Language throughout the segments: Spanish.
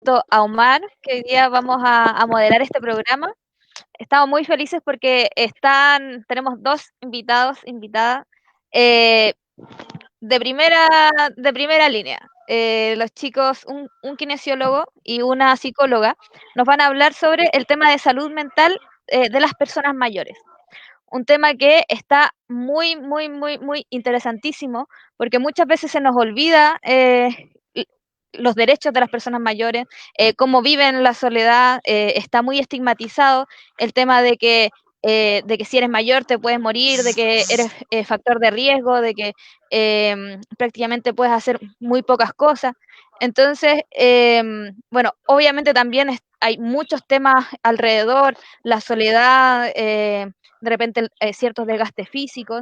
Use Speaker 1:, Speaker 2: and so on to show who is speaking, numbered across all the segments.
Speaker 1: junto a Omar, que hoy día vamos a moderar este programa. Estamos muy felices porque tenemos dos invitados, invitadas, eh, de primera línea. Los chicos, un kinesiólogo y una psicóloga, nos van a hablar sobre el tema de salud mental de las personas mayores. Un tema que está muy, muy, muy, muy interesantísimo, porque muchas veces se nos olvida los derechos de las personas mayores, cómo viven la soledad, está muy estigmatizado el tema de que si eres mayor te puedes morir, de que eres factor de riesgo, de que prácticamente puedes hacer muy pocas cosas. Entonces, bueno, obviamente también hay muchos temas alrededor, la soledad, de repente ciertos desgastes físicos,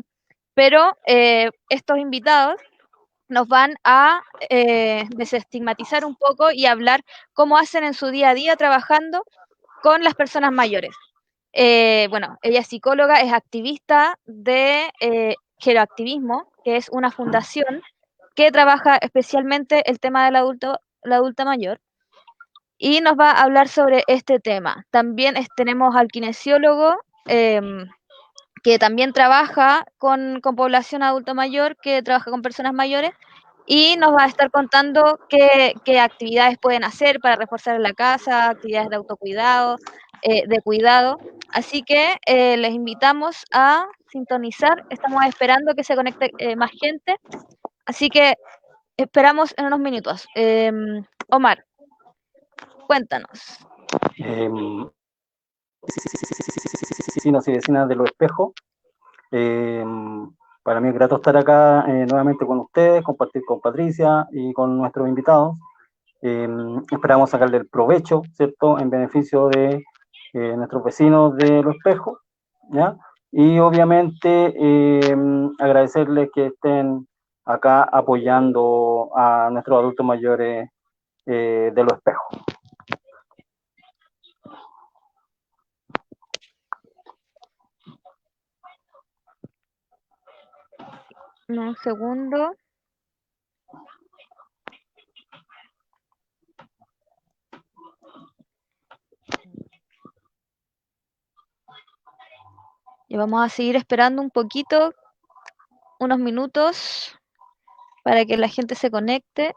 Speaker 1: pero estos invitados nos van a desestigmatizar un poco y hablar cómo hacen en su día a día trabajando con las personas mayores. Bueno, ella es psicóloga, es activista de Geroactivismo, que es una fundación que trabaja especialmente el tema del la adulta mayor, y nos va a hablar sobre este tema. También tenemos al kinesiólogo, que también trabaja con población adulto mayor, que trabaja con personas mayores, y nos va a estar contando qué actividades pueden hacer para reforzar la casa, actividades de autocuidado, de cuidado. Así que les invitamos a sintonizar. Estamos esperando que se conecte más gente. Así que esperamos en unos minutos. Omar, cuéntanos.
Speaker 2: Vecinos y vecinas de Los Espejos. Para mí es grato estar acá nuevamente con ustedes, compartir con Patricia y con nuestros invitados. Esperamos sacarle el provecho, ¿cierto?, en beneficio de nuestros vecinos de Los Espejos, ¿ya? Y obviamente agradecerles que estén acá apoyando a nuestros adultos mayores de Los Espejos.
Speaker 1: Un segundo. Y vamos a seguir esperando un poquito, unos minutos, para que la gente se conecte.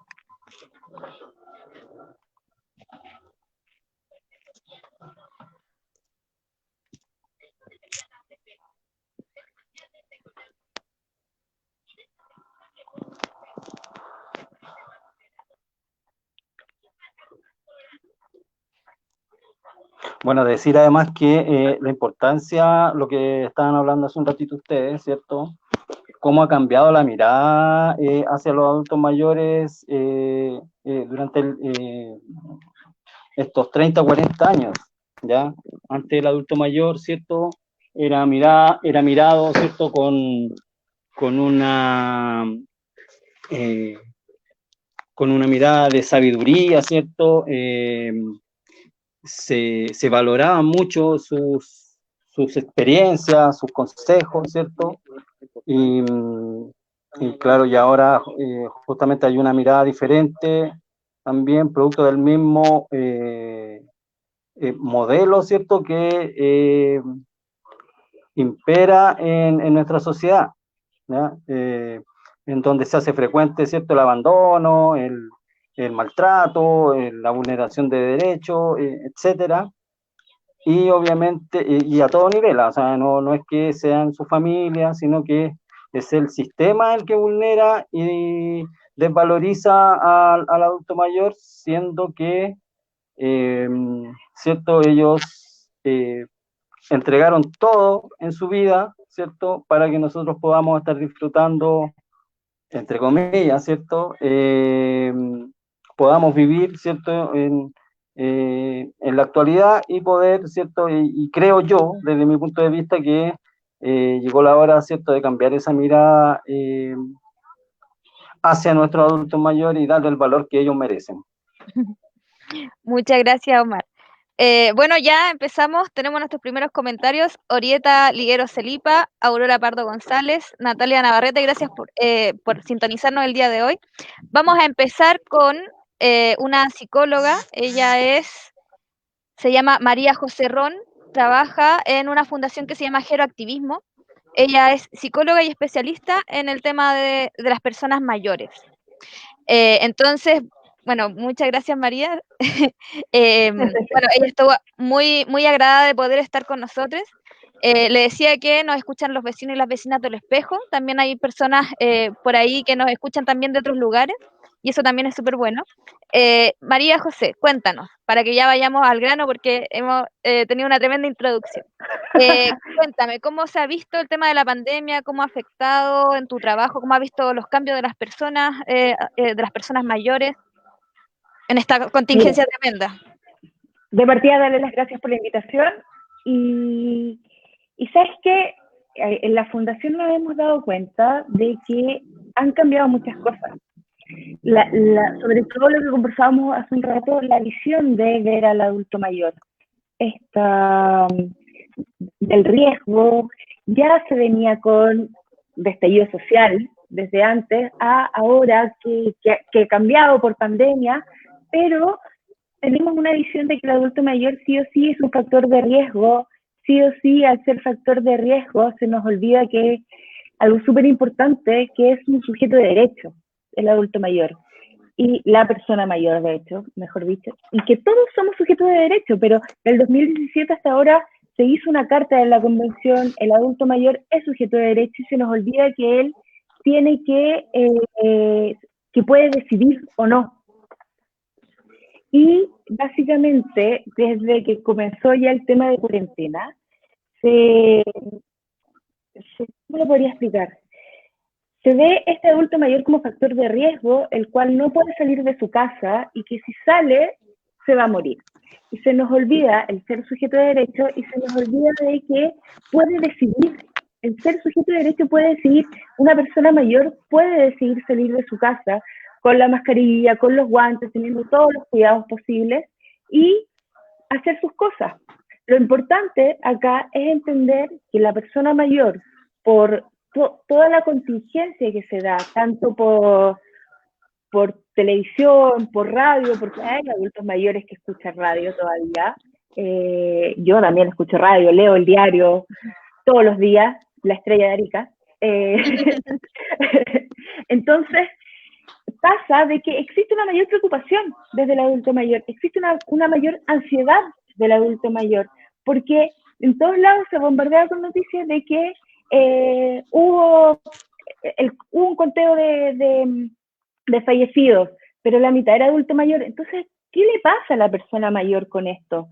Speaker 2: Bueno, decir además que la importancia, lo que estaban hablando hace un ratito ustedes, ¿cierto? Cómo ha cambiado la mirada hacia los adultos mayores durante estos 30 o 40 años, ¿ya? Antes el adulto mayor, ¿cierto? Era mirado, ¿cierto? Eh, con una mirada de sabiduría, ¿cierto? Se valoraban mucho sus experiencias, sus consejos, ¿cierto? Y claro, y ahora justamente hay una mirada diferente, también producto del mismo modelo, ¿cierto?, que impera en nuestra sociedad, ¿ya? En donde se hace frecuente, ¿cierto?, el abandono, el maltrato, la vulneración de derechos, etcétera. Y obviamente, y a todo nivel, o sea, no es que sean su familia, sino que es el sistema el que vulnera y desvaloriza al adulto mayor, siendo que, ¿cierto?, ellos entregaron todo en su vida, ¿cierto?, para que nosotros podamos estar disfrutando, entre comillas, ¿cierto?, podamos vivir, ¿cierto?, en la actualidad y poder, ¿cierto? Y creo yo, desde mi punto de vista, que llegó la hora, ¿cierto?, de cambiar esa mirada hacia nuestros adultos mayores y darle el valor que ellos merecen.
Speaker 1: Muchas gracias, Omar. Bueno, ya empezamos, tenemos nuestros primeros comentarios. Orieta Liguero Celipa, Aurora Pardo González, Natalia Navarrete, gracias por sintonizarnos el día de hoy. Vamos a empezar con una psicóloga, se llama María José Ron, trabaja en una fundación que se llama Gero Activismo. Ella es psicóloga y especialista en el tema de las personas mayores. Entonces, bueno, muchas gracias María. Bueno, ella estuvo muy, muy agradada de poder estar con nosotros. Le decía que nos escuchan los vecinos y las vecinas del Espejo. También hay personas por ahí que nos escuchan también de otros lugares y eso también es súper bueno. María José, cuéntanos, para que ya vayamos al grano porque hemos tenido una tremenda introducción. Cuéntame, ¿cómo se ha visto el tema de la pandemia? ¿Cómo ha afectado en tu trabajo? ¿Cómo ha visto los cambios de las personas mayores en esta
Speaker 3: Mira,
Speaker 1: contingencia tremenda?
Speaker 3: de partida darle las gracias por la invitación y sabes que en la fundación nos hemos dado cuenta de que han cambiado muchas cosas. Sobre todo lo que conversábamos hace un rato, la visión de ver al adulto mayor, esta, del riesgo, ya se venía con destello social desde antes a ahora que ha cambiado por pandemia, pero tenemos una visión de que el adulto mayor sí o sí es un factor de riesgo, sí o sí al ser factor de riesgo se nos olvida que algo súper importante, que es un sujeto de derecho, el adulto mayor, y la persona mayor, de hecho, mejor dicho, y que todos somos sujetos de derecho, pero del 2017 hasta ahora se hizo una carta de la convención, el adulto mayor es sujeto de derecho y se nos olvida que él tiene que puede decidir o no. Y básicamente, desde que comenzó ya el tema de cuarentena, ¿cómo lo podría explicar? Se ve este adulto mayor como factor de riesgo, el cual no puede salir de su casa y que si sale, se va a morir. Y se nos olvida el ser sujeto de derecho y se nos olvida de que puede decidir, el ser sujeto de derecho puede decidir, una persona mayor puede decidir salir de su casa con la mascarilla, con los guantes, teniendo todos los cuidados posibles y hacer sus cosas. Lo importante acá es entender que la persona mayor, por toda la contingencia que se da, tanto por televisión, por radio, porque hay adultos mayores que escuchan radio todavía. Yo también escucho radio, leo el diario todos los días, La Estrella de Arica. Entonces, pasa de que existe una mayor preocupación desde el adulto mayor, existe una mayor ansiedad del adulto mayor, porque en todos lados se bombardea con noticias de que hubo un conteo de fallecidos, pero la mitad era adulto mayor. Entonces, ¿qué le pasa a la persona mayor con esto?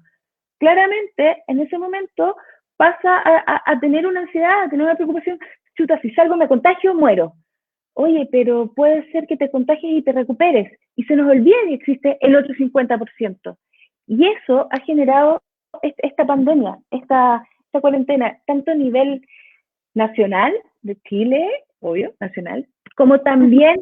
Speaker 3: Claramente, en ese momento pasa a tener una ansiedad, a tener una preocupación. Chuta, si salgo me contagio, muero. Oye, pero puede ser que te contagies y te recuperes. Y se nos olvida que existe el otro 50%. Y eso ha generado esta pandemia, esta cuarentena, tanto a nivel nacional de Chile, obvio, nacional, como también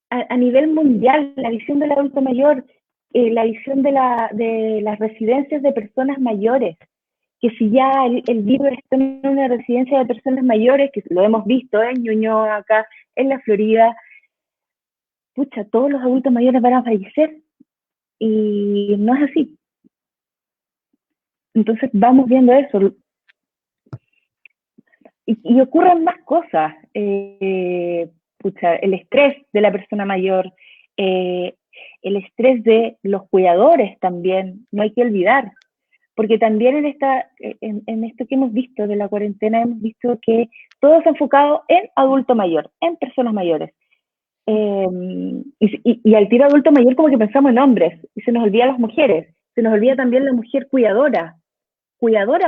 Speaker 3: a nivel mundial, la visión del adulto mayor, la visión de las residencias de personas mayores, que si ya el virus está en una residencia de personas mayores, que lo hemos visto en Ñuñoa, acá en la Florida, pucha, todos los adultos mayores van a fallecer, y no es así. Entonces vamos viendo eso. Y ocurren más cosas. Pucha, el estrés de la persona mayor, el estrés de los cuidadores también, no hay que olvidar. Porque también en esto que hemos visto de la cuarentena, hemos visto que todo se ha enfocado en adulto mayor, en personas mayores. Y al tiro adulto mayor como que pensamos en hombres, y se nos olvida las mujeres, se nos olvida también la mujer cuidadora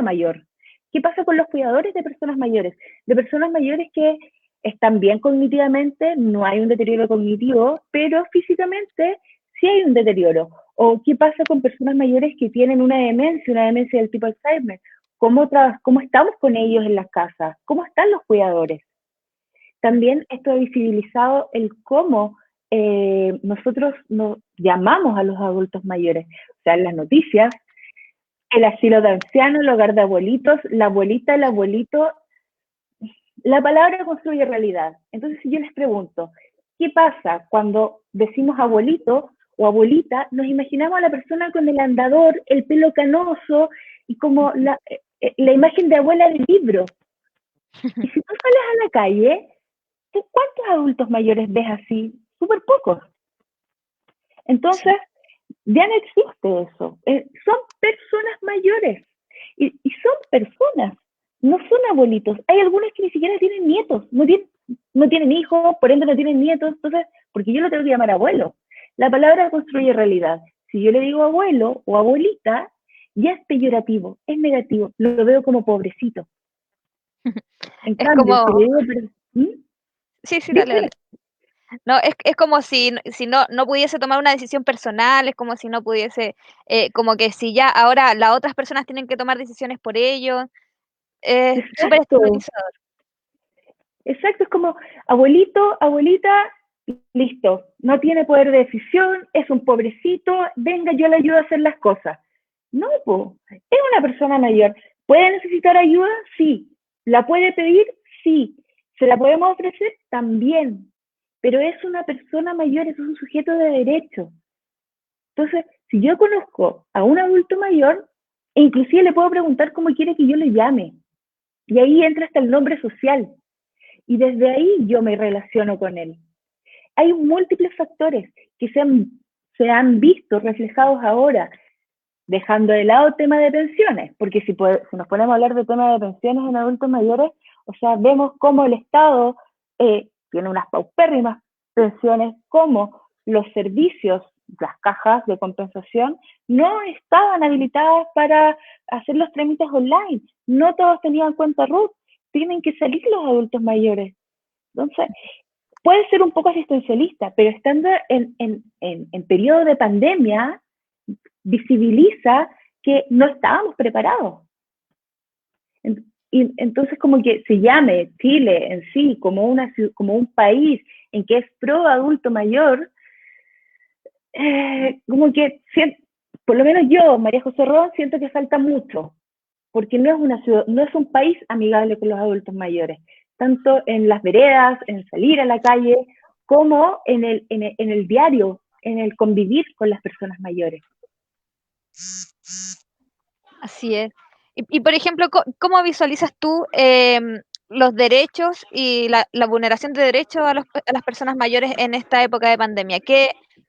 Speaker 3: mayor. ¿Qué pasa con los cuidadores de personas mayores? De personas mayores que están bien cognitivamente, no hay un deterioro cognitivo, pero físicamente sí hay un deterioro. ¿O qué pasa con personas mayores que tienen una demencia del tipo Alzheimer? ¿Cómo estamos con ellos en las casas? ¿Cómo están los cuidadores? También esto ha visibilizado el cómo nosotros nos llamamos a los adultos mayores. O sea, en las noticias, el asilo de ancianos, el hogar de abuelitos, la abuelita, el abuelito, la palabra construye realidad. Entonces, si yo les pregunto, ¿qué pasa? Cuando decimos abuelito o abuelita, nos imaginamos a la persona con el andador, el pelo canoso y como la imagen de abuela del libro. Y si tú sales a la calle, ¿tú cuántos adultos mayores ves así? Súper pocos. Entonces, ya no existe eso. Son personas mayores. Y son personas, no son abuelitos. Hay algunos que ni siquiera tienen nietos, no tienen hijos, por ende no tienen nietos. Entonces, porque yo lo tengo que llamar abuelo. La palabra construye realidad. Si yo le digo abuelo o abuelita, ya es peyorativo, es negativo. Lo veo como pobrecito. En
Speaker 1: Es
Speaker 3: cambio, si
Speaker 1: como,
Speaker 3: le digo... ¿Mm?
Speaker 1: sí, sí, dale,
Speaker 3: Dime.
Speaker 1: dale. No, es como si no pudiese tomar una decisión personal, es como si no pudiese, como que si ya ahora las otras personas tienen que tomar decisiones por ellos, es súper
Speaker 3: Exacto.
Speaker 1: estigmatizador.
Speaker 3: Exacto, es como abuelito, abuelita, listo, no tiene poder de decisión, es un pobrecito, venga, yo le ayudo a hacer las cosas. No, po, es una persona mayor. ¿Puede necesitar ayuda? Sí. ¿La puede pedir? Sí. ¿Se la podemos ofrecer? También. Pero es una persona mayor, es un sujeto de derecho. Entonces, si yo conozco a un adulto mayor, inclusive le puedo preguntar cómo quiere que yo le llame. Y ahí entra hasta el nombre social. Y desde ahí yo me relaciono con él. Hay múltiples factores que se han visto reflejados ahora, dejando de lado el tema de pensiones, porque si nos ponemos a hablar de tema de pensiones en adultos mayores, o sea, vemos cómo el Estado tiene unas paupérrimas pensiones, cómo los servicios, las cajas de compensación, no estaban habilitadas para hacer los trámites online, no todos tenían cuenta RUT, tienen que salir los adultos mayores. Entonces, puede ser un poco asistencialista, pero estando en periodo de pandemia, visibiliza que no estábamos preparados. Y entonces como que se llame Chile en sí como un país en que es pro adulto mayor, como que por lo menos yo, María José Ron, siento que falta mucho, porque no es una ciudad, no es un país amigable con los adultos mayores, tanto en las veredas, en salir a la calle, como en el diario, en el convivir con las personas mayores.
Speaker 1: Así es. Y por ejemplo, ¿cómo visualizas tú los derechos y la vulneración de derechos a las personas mayores en esta época de pandemia?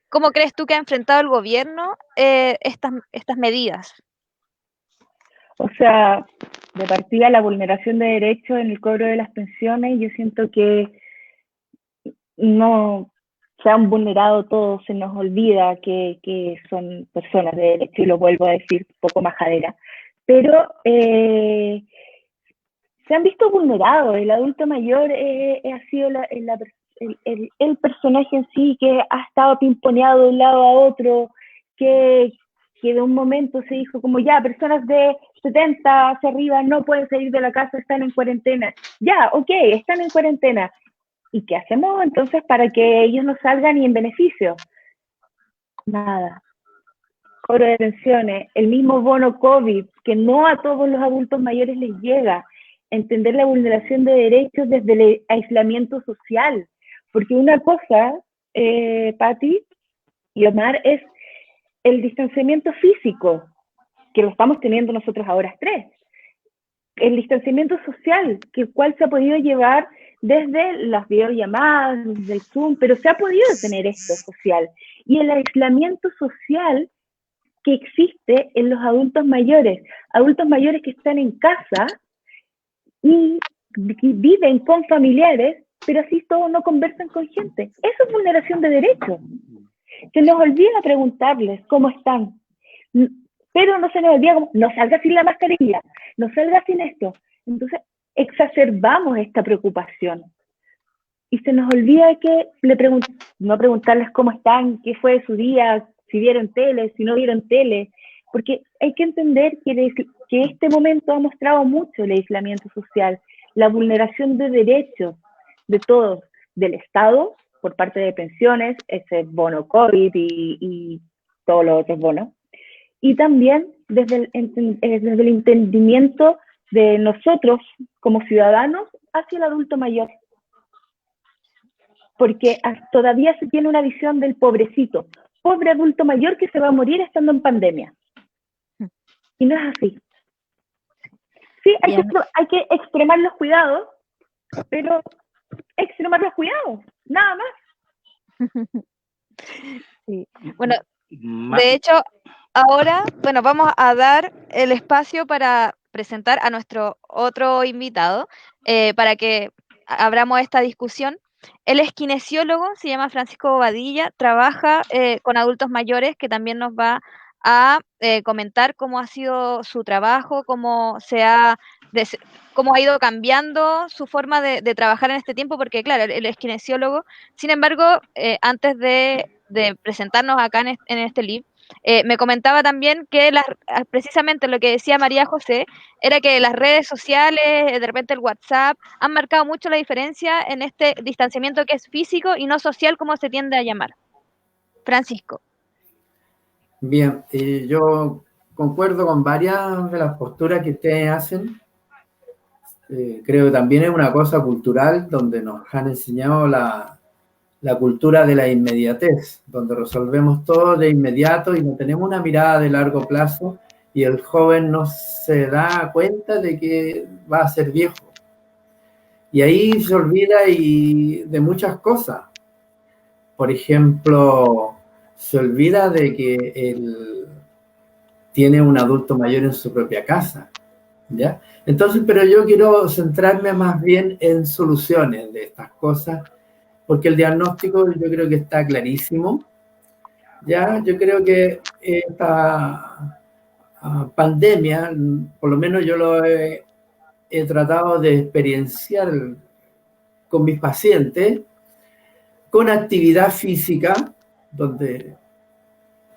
Speaker 1: ¿Cómo crees tú que ha enfrentado el gobierno estas medidas?
Speaker 3: O sea, de partida la vulneración de derechos en el cobro de las pensiones, yo siento que no se han vulnerado todos, se nos olvida que son personas de derecho, y lo vuelvo a decir, poco majadera, pero se han visto vulnerados. El adulto mayor ha sido el personaje en sí que ha estado pimponeado de un lado a otro, que de un momento se dijo como ya, personas de 70 hacia arriba no pueden salir de la casa, están en cuarentena. Ya, ok, están en cuarentena. ¿Y qué hacemos entonces para que ellos no salgan y en beneficio? Nada. Cobro de pensiones, el mismo bono COVID, que no a todos los adultos mayores les llega. Entender la vulneración de derechos desde el aislamiento social. Porque una cosa, Patti y Omar, es el distanciamiento físico, que lo estamos teniendo nosotros ahora tres. El distanciamiento social, que cual se ha podido llevar desde las videollamadas, desde el Zoom, pero se ha podido tener esto social. Y el aislamiento social que existe en los adultos mayores que están en casa y viven con familiares, pero así todos no conversan con gente. Eso es vulneración de derechos. Se nos olvida preguntarles cómo están, pero no se nos olvida como, no salga sin la mascarilla, no salga sin esto. Entonces, exacerbamos esta preocupación. Y se nos olvida que no preguntarles cómo están, qué fue su día, si vieron tele, si no vieron tele, porque hay que entender que este momento ha mostrado mucho el aislamiento social, la vulneración de derechos de todos, del Estado, por parte de pensiones, ese bono COVID y todos los otros bonos, y también desde el entendimiento de nosotros como ciudadanos hacia el adulto mayor. porque todavía se tiene una visión del pobrecito, pobre adulto mayor que se va a morir estando en pandemia. Y no es así. Sí, hay que extremar los cuidados, pero extremar los cuidados, nada más.
Speaker 1: Sí. Bueno, de hecho, ahora, bueno, vamos a dar el espacio para presentar a nuestro otro invitado, para que abramos esta discusión. Él es kinesiólogo, se llama Francisco Bobadilla, trabaja con adultos mayores, que también nos va a comentar cómo ha sido su trabajo, cómo ha ido cambiando su forma de trabajar en este tiempo, porque claro, él es kinesiólogo. Sin embargo, antes de presentarnos acá en este live, me comentaba también que precisamente lo que decía María José era que las redes sociales, de repente el WhatsApp, han marcado mucho la diferencia en este distanciamiento que es físico y no social, como se tiende a llamar. Francisco.
Speaker 4: Bien, yo concuerdo con varias de las posturas que ustedes hacen. Creo que también es una cosa cultural donde nos han enseñado la cultura de la inmediatez, donde resolvemos todo de inmediato y no tenemos una mirada de largo plazo, y el joven no se da cuenta de que va a ser viejo. Y ahí se olvida de muchas cosas. Por ejemplo, se olvida de que él tiene un adulto mayor en su propia casa, ¿ya? Entonces, pero yo quiero centrarme más bien en soluciones de estas cosas, porque el diagnóstico yo creo que está clarísimo, ¿ya? Yo creo que esta pandemia, por lo menos yo lo he tratado de experienciar con mis pacientes, con actividad física, donde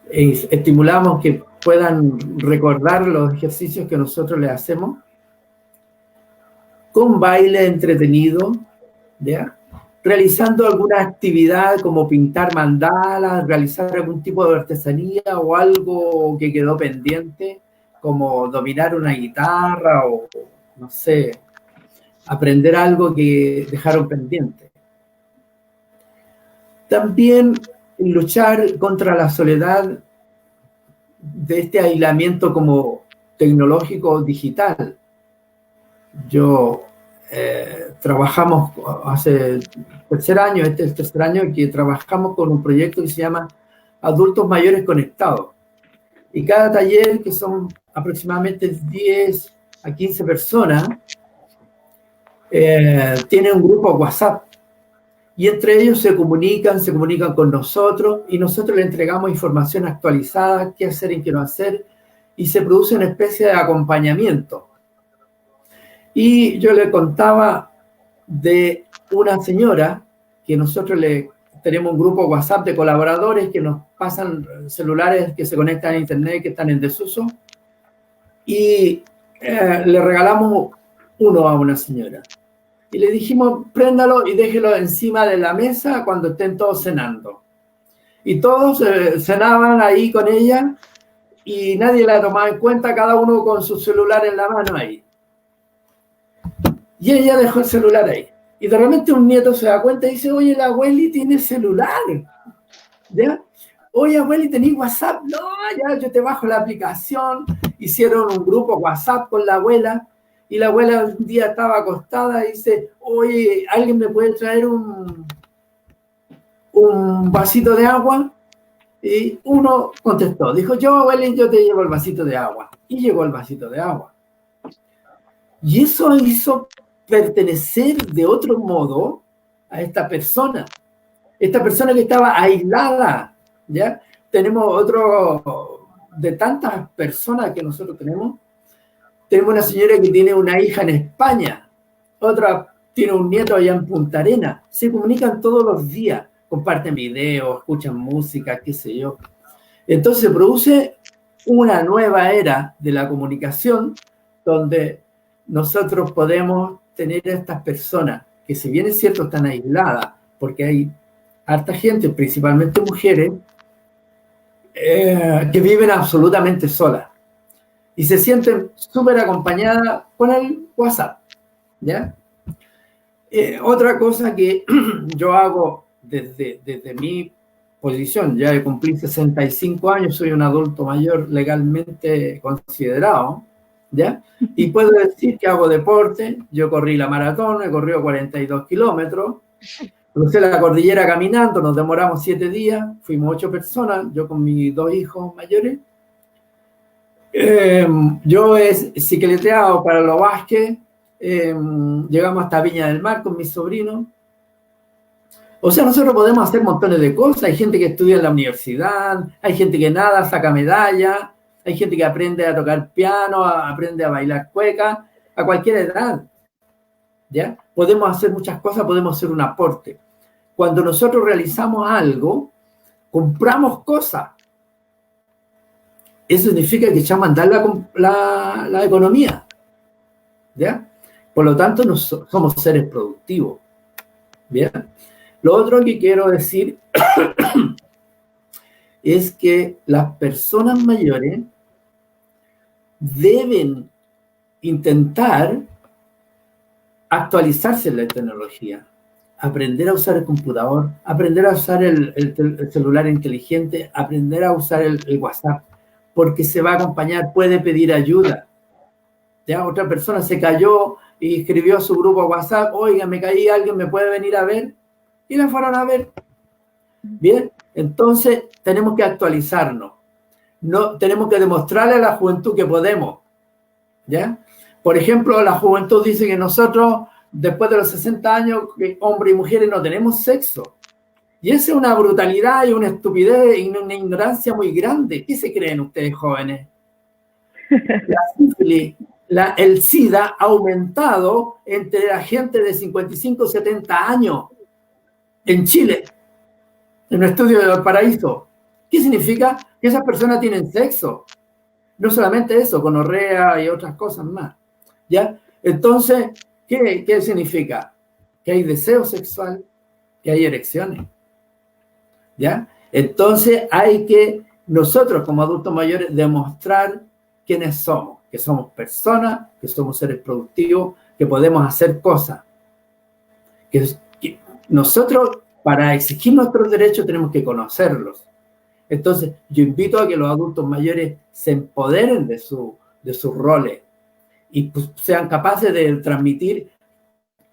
Speaker 4: estimulamos que puedan recordar los ejercicios que nosotros les hacemos, con baile entretenido, ¿ya? Realizando alguna actividad como pintar mandalas, realizar algún tipo de artesanía o algo que quedó pendiente, como dominar una guitarra o, no sé, aprender algo que dejaron pendiente. También luchar contra la soledad de este aislamiento como tecnológico digital. Yo trabajamos hace tercer año, este es el tercer año que trabajamos con un proyecto que se llama Adultos Mayores Conectados. Y cada taller, que son aproximadamente 10 a 15 personas, tiene un grupo WhatsApp. Y entre ellos se comunican con nosotros y nosotros le entregamos información actualizada, qué hacer y qué no hacer, y se produce una especie de acompañamiento. Y yo le contaba de una señora que nosotros tenemos un grupo WhatsApp de colaboradores que nos pasan celulares que se conectan a internet, que están en desuso, y le regalamos uno a una señora. Y le dijimos, préndalo y déjelo encima de la mesa cuando estén todos cenando. Y todos cenaban ahí con ella y nadie la tomaba en cuenta, cada uno con su celular en la mano ahí. Y ella dejó el celular ahí. Y de repente un nieto se da cuenta y dice, oye, la abueli tiene celular. ¿Ya? Oye, abueli, ¿tenés WhatsApp? No, ya, yo te bajo la aplicación. Hicieron un grupo WhatsApp con la abuela. Y la abuela un día estaba acostada y dice, oye, ¿alguien me puede traer un vasito de agua? Y uno contestó, dijo, yo, abuela, yo te llevo el vasito de agua. Y llegó el vasito de agua. Y eso hizo pertenecer de otro modo a esta persona que estaba aislada, ¿ya? Tenemos otro, de tantas personas que nosotros tenemos una señora que tiene una hija en España, otra tiene un nieto allá en Punta Arenas, se comunican todos los días, comparten videos, escuchan música, qué sé yo. Entonces se produce una nueva era de la comunicación donde nosotros podemos tener a estas personas que, si bien es cierto, están aisladas, porque hay harta gente, principalmente mujeres, que viven absolutamente solas y se sienten súper acompañadas con el WhatsApp, ¿ya? Otra cosa que yo hago desde mi posición, ya de cumplir 65 años, soy un adulto mayor legalmente considerado, ¿ya? Y puedo decir que hago deporte. Yo corrí la maratón, he corrido 42 kilómetros, crucé la cordillera caminando, nos demoramos 7 días, fuimos 8 personas, yo con mis 2 hijos mayores. Yo he cicleteado para los Vázquez, llegamos hasta Viña del Mar con mis sobrinos. O sea, nosotros podemos hacer montones de cosas. Hay gente que estudia en la universidad, hay gente que nada, saca medalla, hay gente que aprende a tocar piano, aprende a bailar cueca, a cualquier edad, ¿ya? Podemos hacer muchas cosas, podemos hacer un aporte. Cuando nosotros realizamos algo, compramos cosas. Eso significa que echamos a andar la economía, ¿ya? Por lo tanto, somos seres productivos, ¿bien? Lo otro que quiero decir es que las personas mayores deben intentar actualizarse en la tecnología, aprender a usar el computador, aprender a usar el celular inteligente, aprender a usar el WhatsApp, porque se va a acompañar, puede pedir ayuda. Ya otra persona se cayó y escribió a su grupo WhatsApp, oiga, me caí, ¿alguien me puede venir a ver? Y la fueron a ver. Bien, entonces tenemos que actualizarnos. No, tenemos que demostrarle a la juventud que podemos. ¿Ya? Por ejemplo, la juventud dice que nosotros, después de los 60 años, hombres y mujeres no tenemos sexo. Y esa es una brutalidad y una estupidez y una ignorancia muy grande. ¿Qué se creen ustedes, jóvenes? La sífilis, el SIDA ha aumentado entre la gente de 55 y 70 años en Chile, en un estudio de Valparaíso. ¿Qué significa? Que esas personas tienen sexo. No solamente eso, gonorrea y otras cosas más. ¿Ya? Entonces, ¿qué significa? Que hay deseo sexual, que hay erecciones. ¿Ya? Entonces, hay que nosotros como adultos mayores demostrar quiénes somos, que somos personas, que somos seres productivos, que podemos hacer cosas. Que nosotros, para exigir nuestros derechos, tenemos que conocerlos. Entonces, yo invito a que los adultos mayores se empoderen de sus roles y pues, sean capaces de transmitir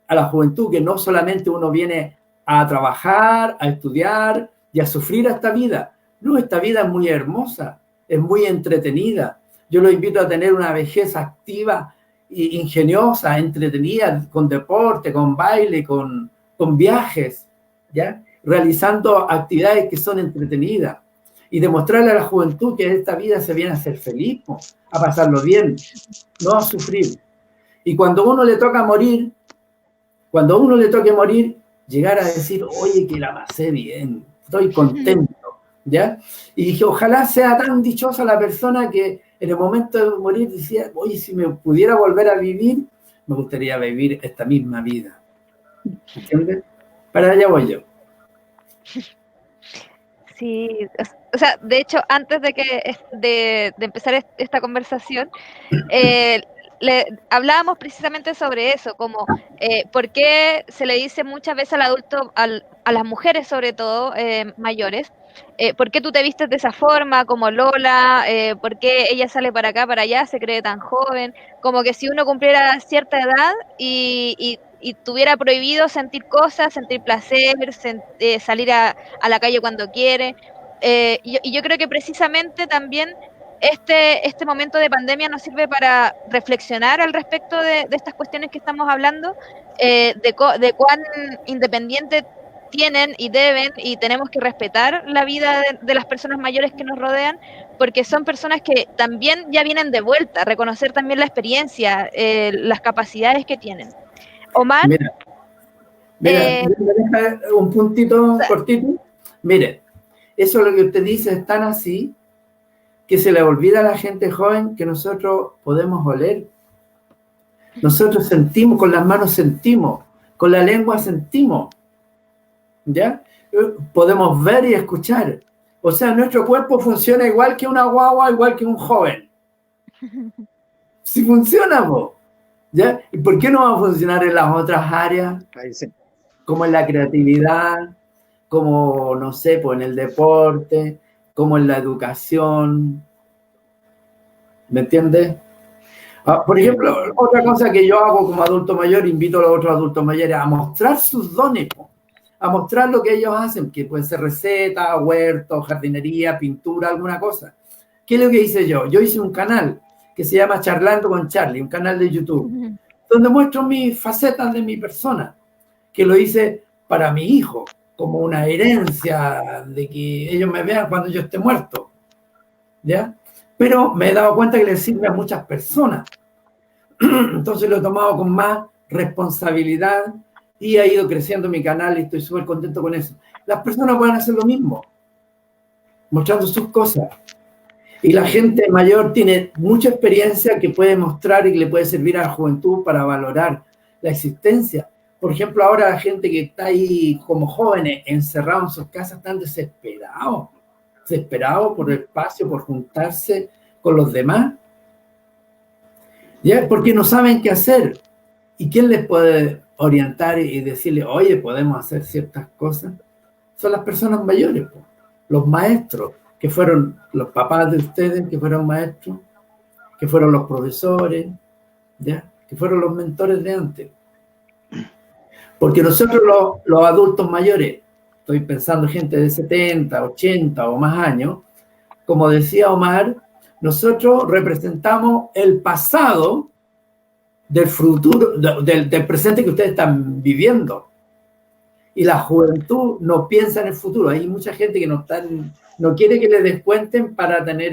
Speaker 4: a la juventud que no solamente uno viene a trabajar, a estudiar y a sufrir esta vida. No, esta vida es muy hermosa, es muy entretenida. Yo los invito a tener una vejez activa e ingeniosa, entretenida, con deporte, con baile, con viajes, ¿ya? Realizando actividades que son entretenidas y demostrarle a la juventud que esta vida se viene a ser feliz, a pasarlo bien, no a sufrir. Y cuando uno le toca morir, cuando uno le toque morir, llegar a decir, oye, que la pasé bien, estoy contento, ¿ya? Y dije, ojalá sea tan dichosa la persona que en el momento de morir decía, oye, si me pudiera volver a vivir, me gustaría vivir esta misma vida. ¿Entiendes? Para allá voy yo.
Speaker 1: Sí, o sea, de hecho, antes de empezar esta conversación, hablábamos precisamente sobre eso, como por qué se le dice muchas veces al adulto, a las mujeres sobre todo, mayores, ¿por qué tú te vistes de esa forma, como Lola? ¿Por qué ella sale para acá, para allá, se cree tan joven? Como que si uno cumpliera cierta edad y tuviera prohibido sentir cosas, sentir placer, salir a la calle cuando quiere. Y yo creo que precisamente también este momento de pandemia nos sirve para reflexionar al respecto de estas cuestiones que estamos hablando, de cuán independiente tienen y deben y tenemos que respetar la vida de las personas mayores que nos rodean, porque son personas que también ya vienen de vuelta, reconocer también la experiencia, las capacidades que tienen. Omar.
Speaker 4: Mira, un puntito cortito. Mire, eso lo que usted dice es tan así que se le olvida a la gente joven que nosotros podemos oler. Nosotros sentimos, con las manos sentimos, con la lengua sentimos. ¿Ya? Podemos ver y escuchar. O sea, nuestro cuerpo funciona igual que una guagua, igual que un joven. Si funciona, vos. ¿Ya? ¿Y por qué no va a funcionar en las otras áreas?
Speaker 2: Ahí sí.
Speaker 4: Como en la creatividad, como, no sé, pues en el deporte, como en la educación. ¿Me entiendes? Por ejemplo, otra cosa que yo hago como adulto mayor, invito a los otros adultos mayores a mostrar sus dones, a mostrar lo que ellos hacen, que puede ser receta, huerto, jardinería, pintura, alguna cosa. ¿Qué es lo que hice yo? Yo hice un canal que se llama Charlando con Charlie, un canal de YouTube, donde muestro mis facetas de mi persona, que lo hice para mi hijo, como una herencia de que ellos me vean cuando yo esté muerto, ¿ya? Pero me he dado cuenta que le sirve a muchas personas. Entonces lo he tomado con más responsabilidad y ha ido creciendo mi canal y estoy súper contento con eso. Las personas pueden hacer lo mismo, mostrando sus cosas. Y la gente mayor tiene mucha experiencia que puede mostrar y que le puede servir a la juventud para valorar la existencia. Por ejemplo, ahora la gente que está ahí como jóvenes, encerrados en sus casas, están desesperados por el espacio, por juntarse con los demás, ¿ya? Porque no saben qué hacer. ¿Y quién les puede orientar y decirle, oye, podemos hacer ciertas cosas? Son las personas mayores, los maestros, que fueron los papás de ustedes, que fueron maestros, que fueron los profesores, ¿ya? Que fueron los mentores de antes. Porque nosotros los adultos mayores, estoy pensando gente de 70, 80 o más años, como decía Omar, nosotros representamos el pasado del futuro, del presente que ustedes están viviendo. Y la juventud no piensa en el futuro. Hay mucha gente que no quiere que les descuenten para tener,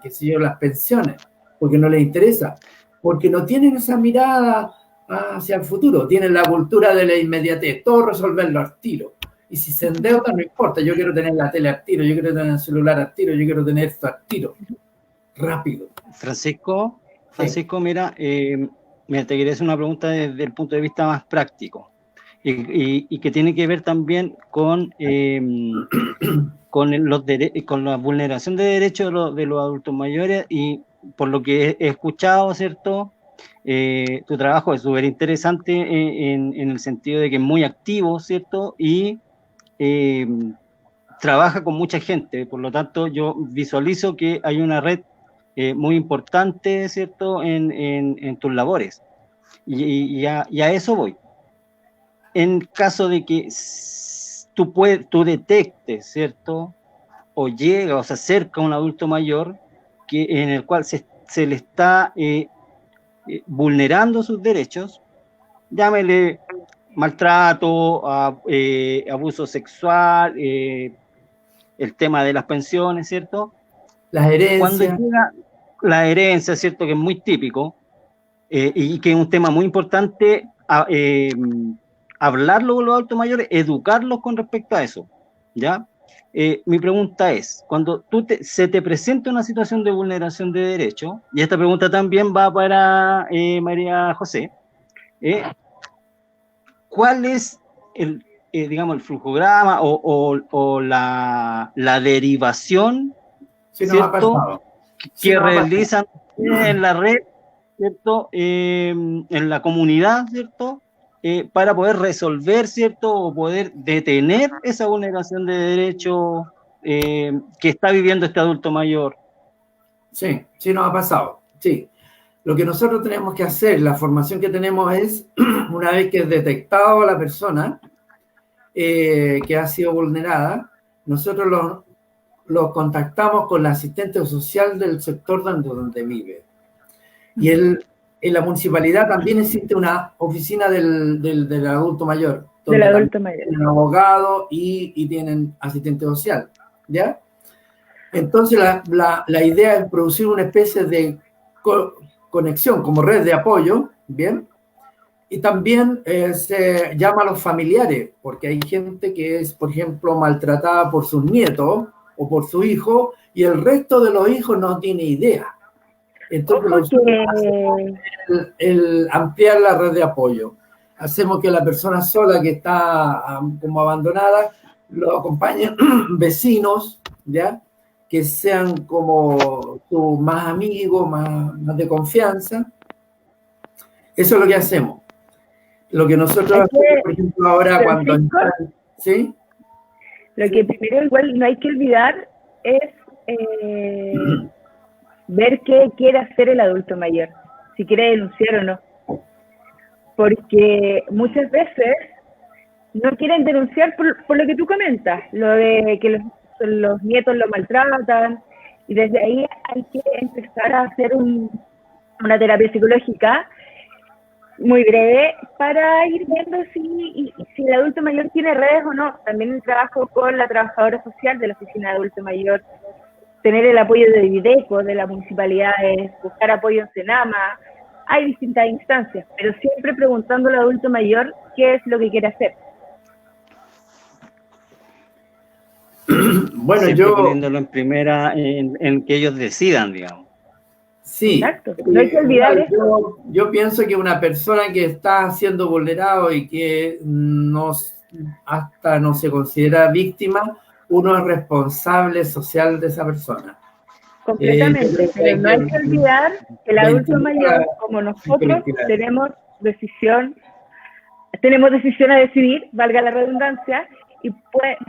Speaker 4: qué sé yo, las pensiones, porque no les interesa, porque no tienen esa mirada hacia el futuro, tienen la cultura de la inmediatez, todo resolverlo al tiro. Y si se endeudan, no importa, yo quiero tener la tele al tiro, yo quiero tener el celular al tiro, yo quiero tener esto al tiro. Rápido.
Speaker 2: Francisco, mira, te quería hacer una pregunta desde el punto de vista más práctico y que tiene que ver también con la vulneración de derechos de los adultos mayores, y por lo que he escuchado, ¿cierto? Tu trabajo es súper interesante en el sentido de que es muy activo, ¿cierto? Y trabaja con mucha gente, por lo tanto yo visualizo que hay una red muy importante, ¿cierto? En tus labores, y a eso voy. En caso de que tú detectes, ¿cierto? O llega o se acerca a un adulto mayor en el cual se le está vulnerando sus derechos, llámele maltrato, abuso sexual, el tema de las pensiones, ¿cierto?
Speaker 4: Las herencias.
Speaker 2: Cuando llega la herencia, ¿cierto? Que es muy típico y que es un tema muy importante, hablarlo con los adultos mayores, educarlos con respecto a eso, ¿ya? Mi pregunta es, cuando se te presenta una situación de vulneración de derecho, y esta pregunta también va para María José, ¿cuál es digamos, el flujograma o la derivación, ¿cierto? Que realizan en la red, ¿cierto? En la comunidad, ¿cierto? Para poder resolver, ¿cierto? O poder detener esa vulneración de derecho que está viviendo este adulto mayor.
Speaker 4: Sí, nos ha pasado, sí. Lo que nosotros tenemos que hacer, la formación que tenemos es, una vez que es detectado a la persona que ha sido vulnerada, nosotros lo contactamos con la asistente social del sector donde vive. Y en la municipalidad también existe una oficina del adulto mayor.
Speaker 3: Del adulto mayor.
Speaker 4: Tienen abogado y tienen asistente social, ¿ya? Entonces la idea es producir una especie de conexión como red de apoyo, ¿bien? Y también se llama a los familiares, porque hay gente que es, por ejemplo, maltratada por sus nietos o por su hijo, y el resto de los hijos no tiene idea. Entonces, el ampliar la red de apoyo. Hacemos que la persona sola que está como abandonada lo acompañen vecinos, ¿ya? Que sean como sus más amigos, más de confianza. Eso es lo que hacemos. Lo que nosotros hacemos, por ejemplo, ahora cuando entran, ¿sí?
Speaker 3: Lo que primero igual no hay que olvidar es ver qué quiere hacer el adulto mayor, si quiere denunciar o no. Porque muchas veces no quieren denunciar por lo que tú comentas, lo de que los nietos lo maltratan, y desde ahí hay que empezar a hacer una terapia psicológica muy breve para ir viendo si el adulto mayor tiene redes o no. También el trabajo con la trabajadora social de la oficina de adulto mayor, tener el apoyo de Videco, de las municipalidades, buscar apoyo en Senama. Hay distintas instancias, pero siempre preguntando al adulto mayor qué es lo que quiere hacer.
Speaker 2: Bueno, siempre yo poniéndolo en primera, en que ellos decidan, digamos.
Speaker 4: Sí,
Speaker 3: exacto. No hay que olvidar eso.
Speaker 4: Yo pienso que una persona que está siendo vulnerado y que hasta no se considera víctima, uno es responsable social de esa persona.
Speaker 3: Completamente, pero no hay que olvidar que el adulto mayor, como nosotros, tenemos decisión a decidir, valga la redundancia, y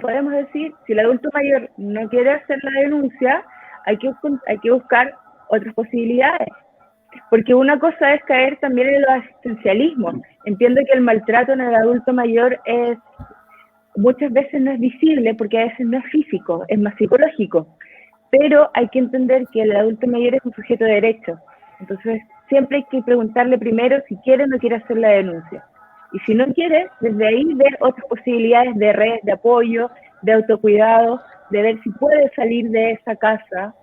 Speaker 3: podemos decir, si el adulto mayor no quiere hacer la denuncia, hay que buscar otras posibilidades. Porque una cosa es caer también en los asistencialismos. Entiendo que el maltrato en el adulto mayor muchas veces no es visible, porque a veces no es físico, es más psicológico. Pero hay que entender que el adulto mayor es un sujeto de derecho. Entonces, siempre hay que preguntarle primero si quiere o no quiere hacer la denuncia. Y si no quiere, desde ahí ver otras posibilidades de red, de apoyo, de autocuidado, de ver si puede salir de esa casa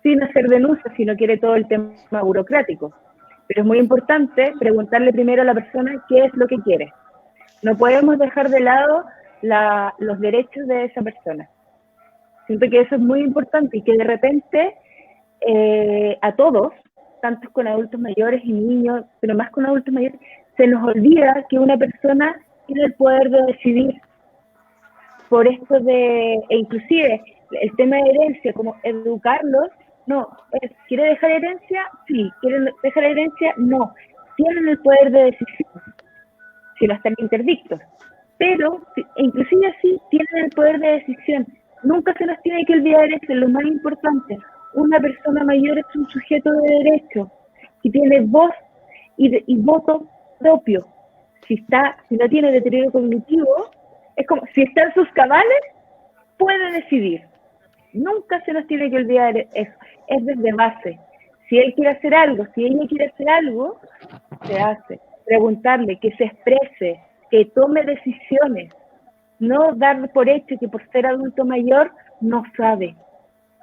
Speaker 3: sin hacer denuncia, si no quiere todo el tema burocrático. Pero es muy importante preguntarle primero a la persona qué es lo que quiere. No podemos dejar de lado los derechos de esa persona. Siento que eso es muy importante y que de repente a todos, tanto con adultos mayores y niños, pero más con adultos mayores, se nos olvida que una persona tiene el poder de decidir. Por esto e inclusive el tema de herencia, como educarlos, no, ¿quiere dejar herencia? Sí. ¿Quieren dejar herencia? No. Tienen el poder de decisión, si no están interdictos. Pero, inclusive así, tienen el poder de decisión. Nunca se nos tiene que olvidar eso, es lo más importante. Una persona mayor es un sujeto de derecho, que tiene voz y voto propio. Si no tiene deterioro cognitivo, es como, si está en sus cabales, puede decidir. Nunca se nos tiene que olvidar eso, es desde base. Si él quiere hacer algo, si ella quiere hacer algo, se hace. Preguntarle, que se exprese, que tome decisiones. No dar por hecho que por ser adulto mayor no sabe,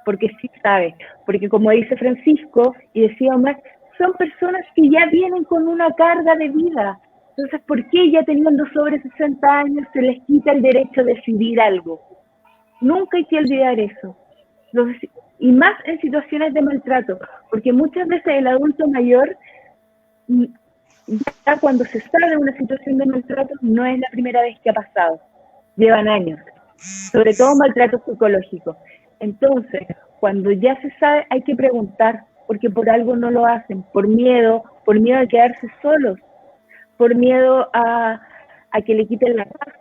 Speaker 3: porque sí sabe. Porque como dice Francisco, y decía Omar, son personas que ya vienen con una carga de vida. Entonces, ¿por qué ya teniendo sobre 60 años se les quita el derecho a decidir algo? Nunca hay que olvidar eso. Entonces, y más en situaciones de maltrato, porque muchas veces el adulto mayor, ya cuando se sabe de una situación de maltrato, no es la primera vez que ha pasado. Llevan años, sobre todo maltrato psicológico. Entonces, cuando ya se sabe, hay que preguntar, porque por algo no lo hacen, por miedo a quedarse solos, por miedo a que le quiten la casa,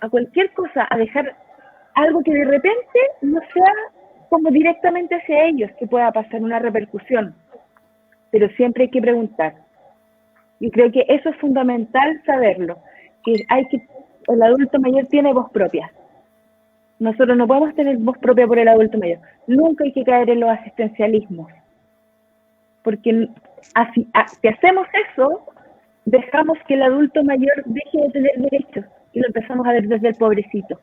Speaker 3: a cualquier cosa, a dejar algo que de repente no sea como directamente hacia ellos, que pueda pasar una repercusión. Pero siempre hay que preguntar. Y creo que eso es fundamental saberlo, que el adulto mayor tiene voz propia. Nosotros no podemos tener voz propia por el adulto mayor. Nunca hay que caer en los asistencialismos. Porque si hacemos eso, dejamos que el adulto mayor deje de tener derechos y lo empezamos a ver desde el pobrecito.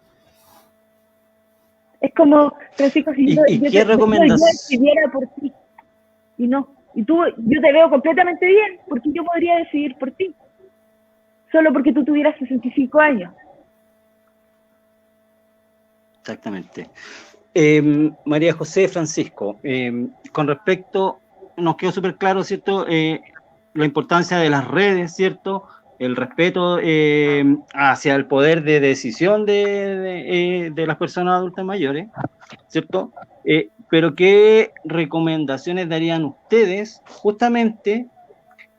Speaker 3: Es como, Francisco, si yo decidiera por ti, y no. Y yo te veo completamente bien, porque yo podría decidir por ti, solo porque tú tuvieras 65 años.
Speaker 2: Exactamente. María José, Francisco, con respecto, nos quedó súper claro, ¿cierto?, la importancia de las redes, ¿cierto?, el respeto hacia el poder de decisión de las personas adultas mayores, ¿cierto? Pero ¿qué recomendaciones darían ustedes justamente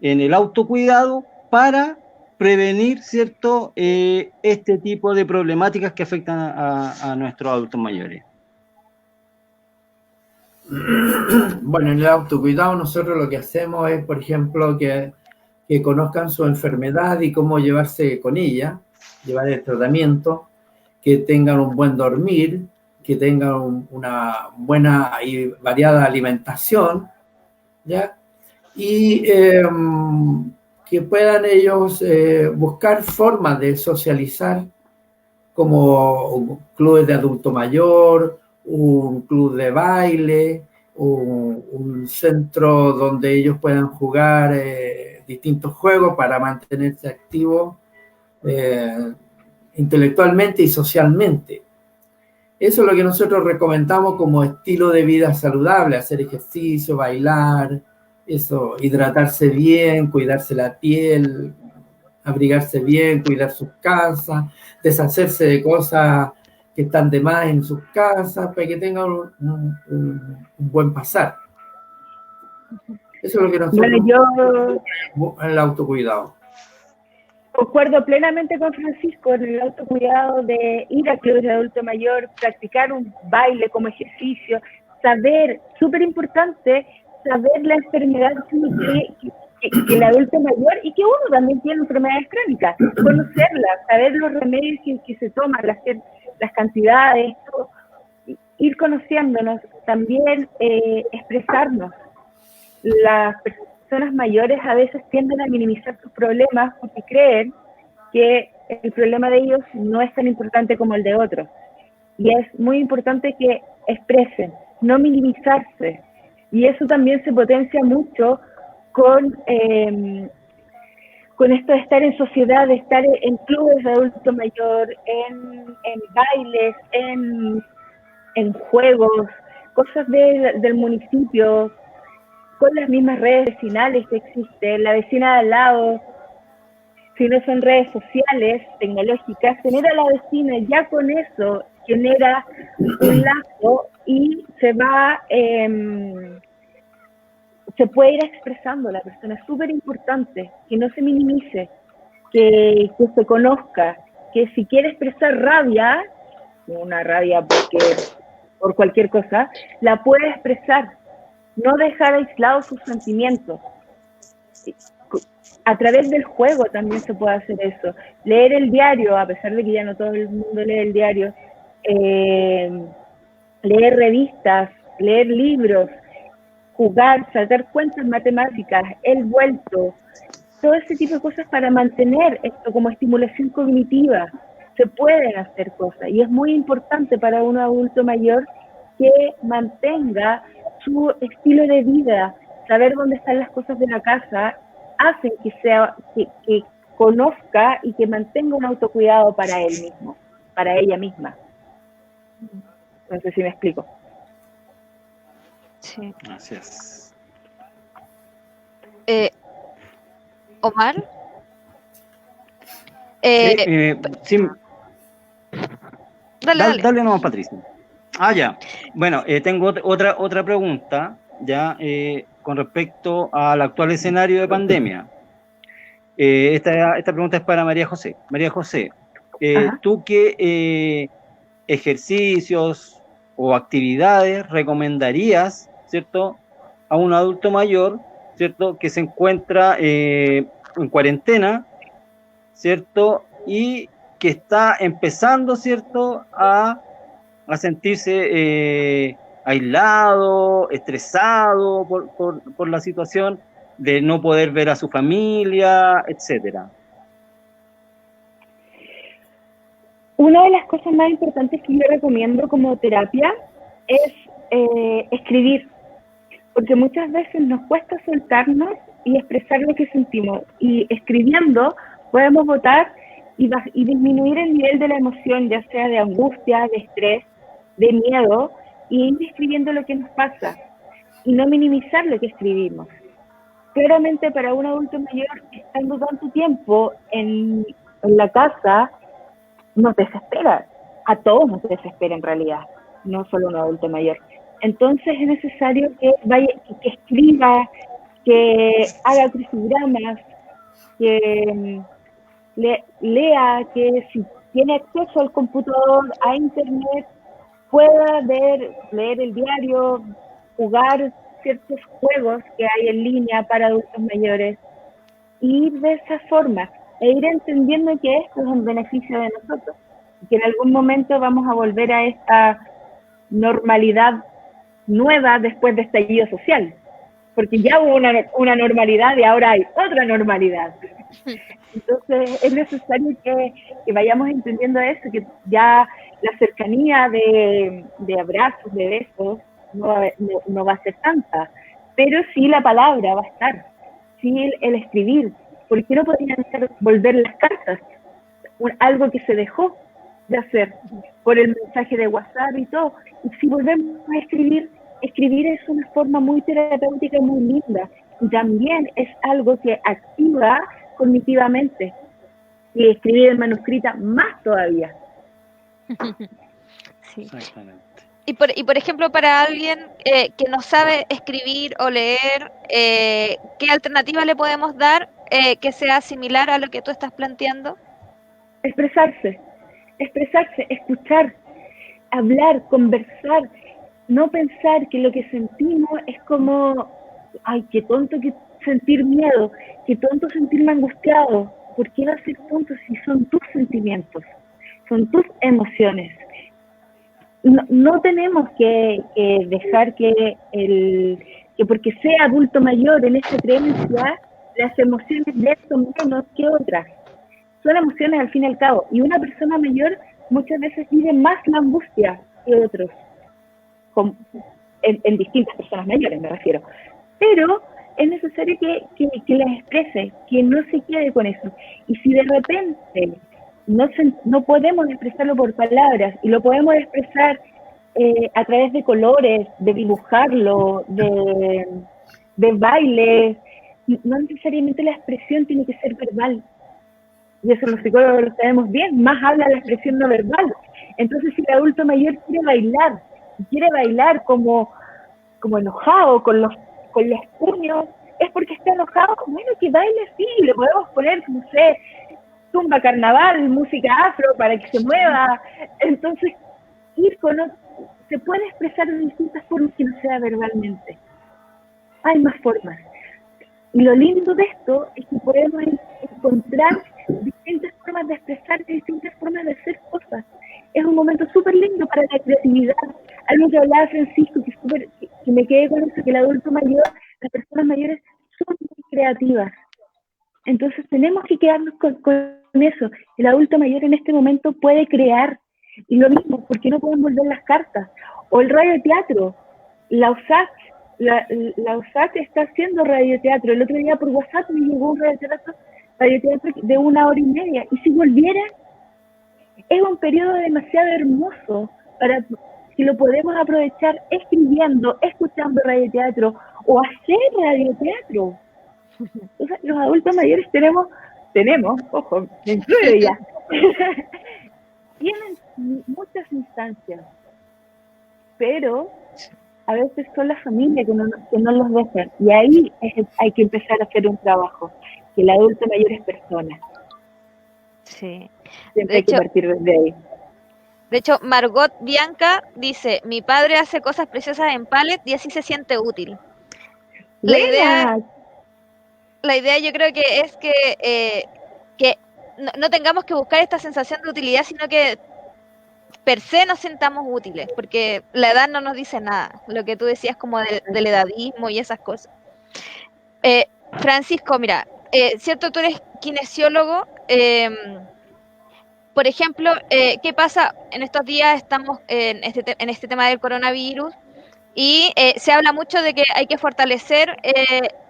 Speaker 2: en el autocuidado para prevenir, ¿cierto?, este tipo de problemáticas que afectan a nuestros adultos mayores.
Speaker 4: Bueno, en el autocuidado nosotros lo que hacemos es, por ejemplo, que conozcan su enfermedad y cómo llevarse con ella, llevar el tratamiento, que tengan un buen dormir, que tengan una buena y variada alimentación, ¿ya? Y que puedan ellos buscar formas de socializar, como clubes de adulto mayor, un club de baile, un centro donde ellos puedan jugar distintos juegos para mantenerse activos intelectualmente y socialmente. Eso es lo que nosotros recomendamos como estilo de vida saludable: hacer ejercicio, bailar, eso, hidratarse bien, cuidarse la piel, abrigarse bien, cuidar sus casas, deshacerse de cosas que están de más en sus casas para que tengan un buen pasar. Eso es lo que nosotros en el autocuidado.
Speaker 3: Concuerdo plenamente con Francisco en el autocuidado de ir a clubes de adulto mayor, practicar un baile como ejercicio, saber, súper importante, saber la enfermedad que el adulto mayor y que uno también tiene enfermedades crónicas, conocerlas, saber los remedios que se toman, las cantidades, todo, ir conociéndonos, también expresarnos. Las personas mayores a veces tienden a minimizar sus problemas porque creen que el problema de ellos no es tan importante como el de otros. Y es muy importante que expresen, no minimizarse. Y eso también se potencia mucho con esto de estar en sociedad, de estar en clubes de adulto mayor, en bailes, en juegos, cosas del municipio, con las mismas redes vecinales que existen, la vecina de al lado, si no son redes sociales, tecnológicas, tener a la vecina, ya con eso genera un lazo y se puede ir expresando la persona. Es súper importante que no se minimice, que se conozca, que si quiere expresar rabia, una rabia por cualquier cosa, la puede expresar, no dejar aislados sus sentimientos. A través del juego también se puede hacer eso. Leer el diario, a pesar de que ya no todo el mundo lee el diario, leer revistas, leer libros, jugar, sacar cuentas matemáticas, el vuelto, todo ese tipo de cosas para mantener esto como estimulación cognitiva. Se pueden hacer cosas y es muy importante para un adulto mayor que mantenga su estilo de vida, saber dónde están las cosas de la casa, hacen que conozca y que mantenga un autocuidado para él mismo, para ella misma. No sé si me explico.
Speaker 1: Sí.
Speaker 2: Gracias.
Speaker 1: Omar.
Speaker 2: Sí. Dale nomás, Patricia. Ya. Bueno, tengo otra pregunta, ya, con respecto al actual escenario de pandemia. Esta pregunta es para María José. María José, ¿tú qué ejercicios o actividades recomendarías, ¿cierto?, a un adulto mayor, ¿cierto?, que se encuentra en cuarentena, ¿cierto?, y que está empezando, ¿cierto?, a sentirse aislado, estresado por la situación de no poder ver a su familia, etcétera?
Speaker 3: Una de las cosas más importantes que yo recomiendo como terapia es escribir, porque muchas veces nos cuesta soltarnos y expresar lo que sentimos, y escribiendo podemos botar y disminuir el nivel de la emoción, ya sea de angustia, de estrés, de miedo, y ir escribiendo lo que nos pasa y no minimizar lo que escribimos. Claramente para un adulto mayor, estando tanto tiempo en la casa, nos desespera. A todos nos desespera en realidad, no solo un adulto mayor. Entonces es necesario que escriba, que haga crucigramas, que lea, que si tiene acceso al computador, a internet, pueda leer el diario, jugar ciertos juegos que hay en línea para adultos mayores, y ir de esa forma, e ir entendiendo que esto es un beneficio de nosotros, y que en algún momento vamos a volver a esta normalidad nueva después de estallido social, porque ya hubo una normalidad y ahora hay otra normalidad. Entonces es necesario que vayamos entendiendo eso, que ya la cercanía de abrazos, de besos, no va a ser tanta, pero sí la palabra va a estar, sí el escribir. ¿Por qué no podrían volver las cartas? Algo que se dejó de hacer por el mensaje de WhatsApp y todo. Y si volvemos a escribir es una forma muy terapéutica y muy linda. Y también es algo que activa cognitivamente. Y escribir en manuscrita más todavía.
Speaker 1: Sí.
Speaker 2: Exactamente.
Speaker 1: Y por ejemplo, para alguien que no sabe escribir o leer, ¿qué alternativa le podemos dar que sea similar a lo que tú estás planteando?
Speaker 3: Expresarse, escuchar, hablar, conversar, no pensar que lo que sentimos es como, ay, qué tonto que sentir miedo, qué tonto sentirme angustiado. ¿Por qué va a ser tonto si son tus sentimientos, son tus emociones? No tenemos que dejar que porque sea adulto mayor en esta creencia, las emociones de él son menos que otras. Son emociones al fin y al cabo. Y una persona mayor muchas veces vive más la angustia que otros. En distintas personas mayores me refiero. Pero es necesario que las exprese, que no se quede con eso. Y si de repente no podemos expresarlo por palabras y lo podemos expresar a través de colores, de dibujarlo, de bailes, no necesariamente la expresión tiene que ser verbal. Y eso los psicólogos lo sabemos bien, más habla la expresión no verbal. Entonces, si el adulto mayor quiere bailar como enojado, con los puños, es porque está enojado, bueno, que baile así, le podemos poner, no sé, tumba carnaval, música afro para que se mueva. Entonces, se puede expresar de distintas formas que no sea verbalmente. Hay más formas. Y lo lindo de esto es que podemos encontrar distintas formas de expresar, distintas formas de hacer cosas. Es un momento súper lindo para la creatividad. Algo que hablaba Francisco, que me quedé con eso, que el adulto mayor, las personas mayores son muy creativas. Entonces tenemos que quedarnos con eso. El adulto mayor en este momento puede crear. Y lo mismo, ¿por qué no pueden volver las cartas? O el radioteatro. La USAC está haciendo radioteatro. El otro día por WhatsApp me llegó un radioteatro de 1 hora y media. Y si volviera, es un periodo demasiado hermoso para si lo podemos aprovechar escribiendo, escuchando radioteatro o hacer radioteatro. Entonces, los adultos mayores tenemos, ojo, me incluyo ya, tienen muchas instancias, pero a veces son la familia que no los dejan, y ahí hay que empezar a hacer un trabajo, que el adulto mayor es persona.
Speaker 1: Sí.
Speaker 3: Siempre hay que partir desde ahí.
Speaker 1: De hecho, Margot Bianca dice, mi padre hace cosas preciosas en pallet y así se siente útil. La idea yo creo que es que no tengamos que buscar esta sensación de utilidad, sino que per se nos sintamos útiles, porque la edad no nos dice nada, lo que tú decías como del edadismo y esas cosas. Francisco, mira, cierto, tú eres kinesiólogo, por ejemplo, ¿qué pasa? En estos días estamos en este tema del coronavirus y se habla mucho de que hay que fortalecer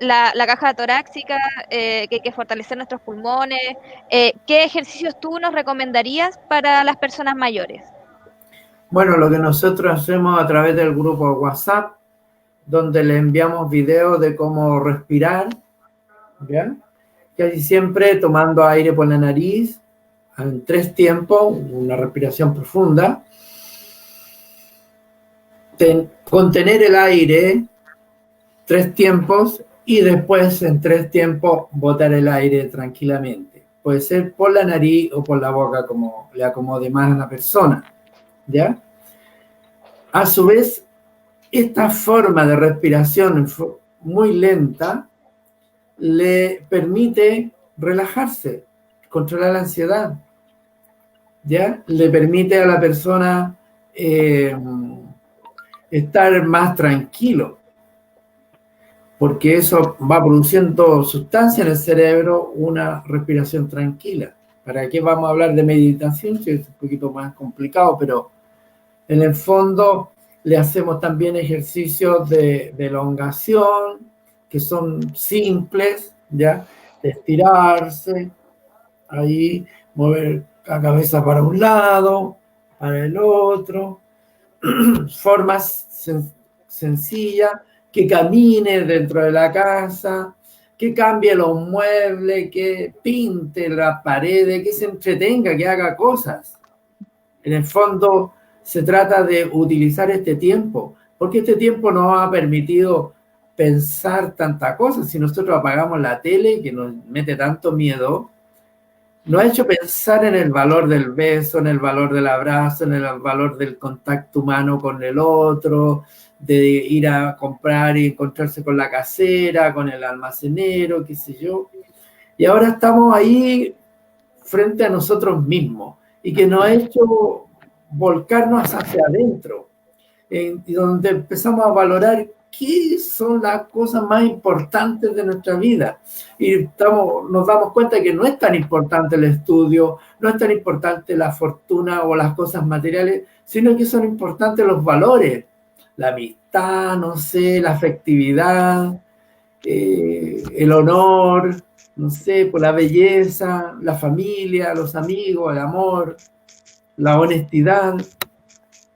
Speaker 1: la caja torácica, que hay que fortalecer nuestros pulmones. ¿Qué ejercicios tú nos recomendarías para las personas mayores?
Speaker 4: Bueno, lo que nosotros hacemos a través del grupo WhatsApp, donde le enviamos videos de cómo respirar, ¿bien? Casi siempre tomando aire por la nariz, en 3 tiempos, una respiración profunda. Contener el aire 3 tiempos y después en 3 tiempos botar el aire tranquilamente. puede ser por la nariz o por la boca, como le acomode más a la persona, ¿ya? A su vez, esta forma de respiración muy lenta le permite relajarse, controlar la ansiedad, ¿ya? Le permite a la persona estar más tranquilo, porque eso va produciendo sustancia en el cerebro, una respiración tranquila. ¿Para qué vamos a hablar de meditación? Si es un poquito más complicado, pero en el fondo le hacemos también ejercicios de elongación, que son simples, ¿ya? De estirarse, ahí mover la cabeza para un lado, para el otro, formas sencillas, que camine dentro de la casa, que cambie los muebles, que pinte las paredes, que se entretenga, que haga cosas. En el fondo se trata de utilizar este tiempo, porque este tiempo nos ha permitido pensar tanta cosa. Si nosotros apagamos la tele, que nos mete tanto miedo, nos ha hecho pensar en el valor del beso, en el valor del abrazo, en el valor del contacto humano con el otro, de ir a comprar y encontrarse con la casera, con el almacenero, qué sé yo. Y ahora estamos ahí frente a nosotros mismos y que nos ha hecho volcarnos hacia adentro, y donde empezamos a valorar qué son las cosas más importantes de nuestra vida. Y nos damos cuenta que no es tan importante el estudio, no es tan importante la fortuna o las cosas materiales, sino que son importantes los valores, la amistad, no sé, la afectividad, el honor, no sé, por la belleza, la familia, los amigos, el amor, la honestidad.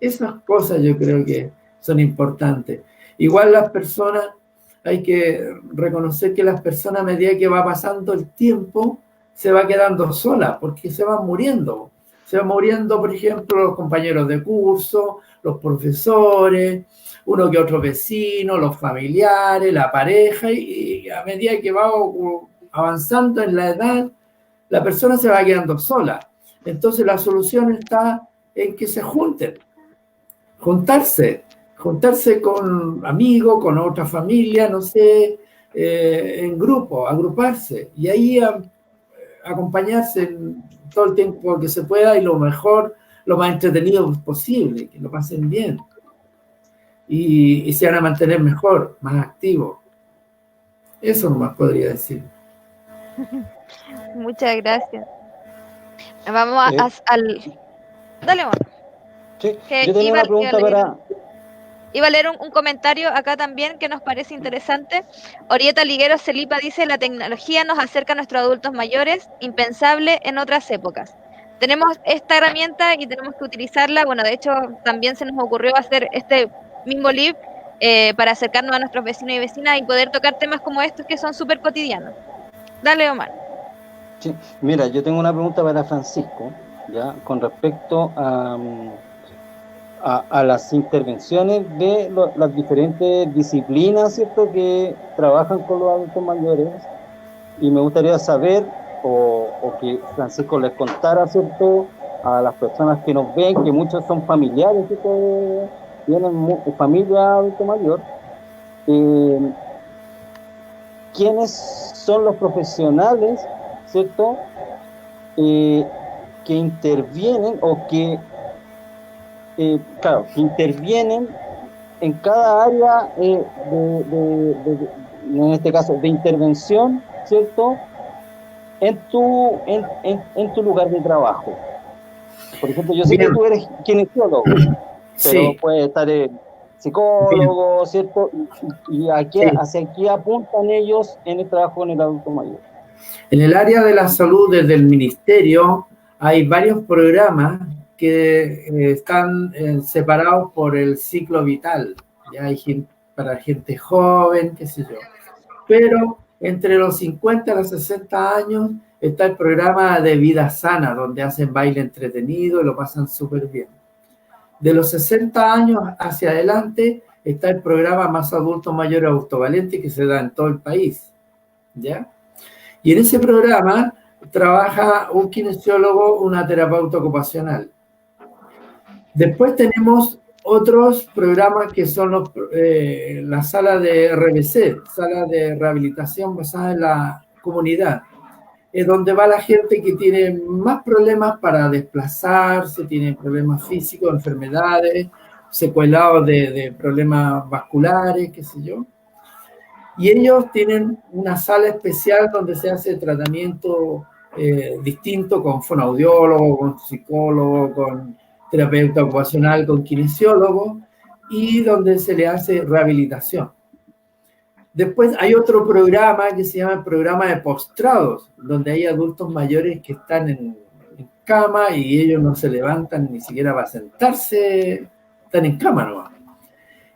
Speaker 4: Esas cosas yo creo que son importantes. Igual las personas, hay que reconocer que las personas a medida que va pasando el tiempo, se va quedando sola, porque se van muriendo. Se van muriendo, por ejemplo, los compañeros de curso, los profesores, uno que otro vecino, los familiares, la pareja, y a medida que va avanzando en la edad, la persona se va quedando sola. Entonces la solución está en que se juntarse con amigos, con otra familia, no sé, en grupo, agruparse, y ahí acompañarse en todo el tiempo que se pueda y lo mejor, lo más entretenido posible, que lo pasen bien y se van a mantener mejor, más activos. Eso nomás podría decir.
Speaker 1: Muchas gracias. Vamos al... Dale, Juan.
Speaker 2: Sí, yo tenía una pregunta para...
Speaker 1: Iba a leer un comentario acá también que nos parece interesante. Orieta Liguero Celipa dice: la tecnología nos acerca a nuestros adultos mayores, impensable en otras épocas. Tenemos esta herramienta y tenemos que utilizarla. Bueno, de hecho, también se nos ocurrió hacer este mismo live para acercarnos a nuestros vecinos y vecinas y poder tocar temas como estos que son súper cotidianos. Dale, Omar.
Speaker 2: Sí, mira, yo tengo una pregunta para Francisco, ¿ya? Con respecto a las intervenciones de las diferentes disciplinas, ¿cierto?, que trabajan con los adultos mayores, y me gustaría saber o que Francisco les contara, ¿cierto?, a las personas que nos ven, que muchos son familiares, ¿cierto?, tienen familia adulto mayor, ¿quiénes son los profesionales, ¿cierto?, que intervienen o que claro, que intervienen en cada área en este caso, de intervención, ¿cierto?, en tu lugar de trabajo. Por ejemplo, yo sé que tú eres kinesiólogo, pero sí, puede estar psicólogo, ¿cierto? ¿Y hacia qué apuntan ellos en el trabajo con el adulto mayor?
Speaker 4: En el área de la salud, desde el ministerio, hay varios programas que están separados por el ciclo vital. Ya hay para gente joven, qué sé yo. Pero entre los 50 y los 60 años está el programa de vida sana, donde hacen baile entretenido y lo pasan súper bien. De los 60 años hacia adelante está el programa Más Adulto Mayor Autovalente, que se da en todo el país, ¿ya? Y en ese programa trabaja un kinesiólogo, una terapeuta ocupacional. Después tenemos otros programas que son la sala de RBC, sala de rehabilitación basada en la comunidad, es donde va la gente que tiene más problemas para desplazarse, tiene problemas físicos, enfermedades, secuelados de problemas vasculares, qué sé yo. Y ellos tienen una sala especial donde se hace tratamiento distinto con fonoaudiólogo, con psicólogo, con terapeuta ocupacional, con kinesiólogo, y donde se le hace rehabilitación. Después hay otro programa que se llama el programa de postrados, donde hay adultos mayores que están en cama y ellos no se levantan ni siquiera para sentarse, están en cama nomás.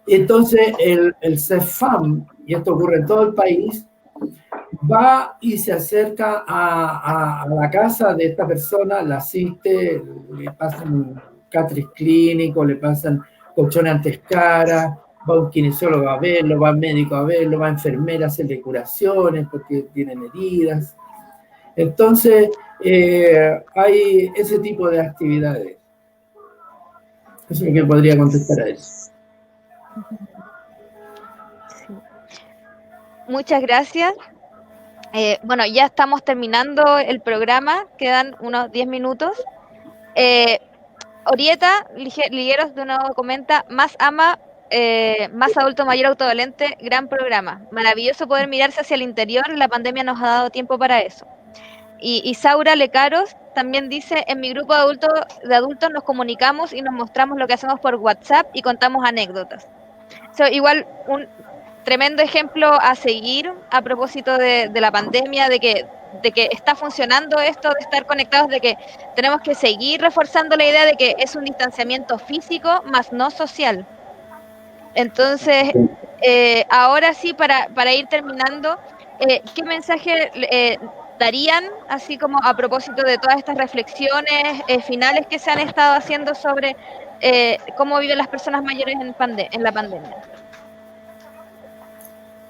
Speaker 4: Entonces el CEFAM, y esto ocurre en todo el país, va y se acerca a la casa de esta persona, la asiste, le pasan catriz clínico, le pasan colchones antescaras, va un kinesiólogo a verlo, va un médico a verlo, va enfermera a hacerle curaciones porque tienen heridas. Entonces, hay ese tipo de actividades. Eso es lo que podría contestar a eso.
Speaker 1: Sí. Muchas gracias. Bueno, ya estamos terminando el programa, quedan unos 10 minutos. Orieta Ligueros de nuevo comenta, más adulto mayor autovalente, gran programa. Maravilloso poder mirarse hacia el interior, la pandemia nos ha dado tiempo para eso. Y Saura Lecaros también dice, en mi grupo de adultos nos comunicamos y nos mostramos lo que hacemos por WhatsApp y contamos anécdotas. Igual un tremendo ejemplo a seguir a propósito de la pandemia, de que está funcionando esto, de estar conectados, de que tenemos que seguir reforzando la idea de que es un distanciamiento físico, más no social. Entonces, ahora sí, para ir terminando, ¿qué mensaje darían, así como a propósito de todas estas reflexiones finales que se han estado haciendo sobre cómo viven las personas mayores en la pandemia?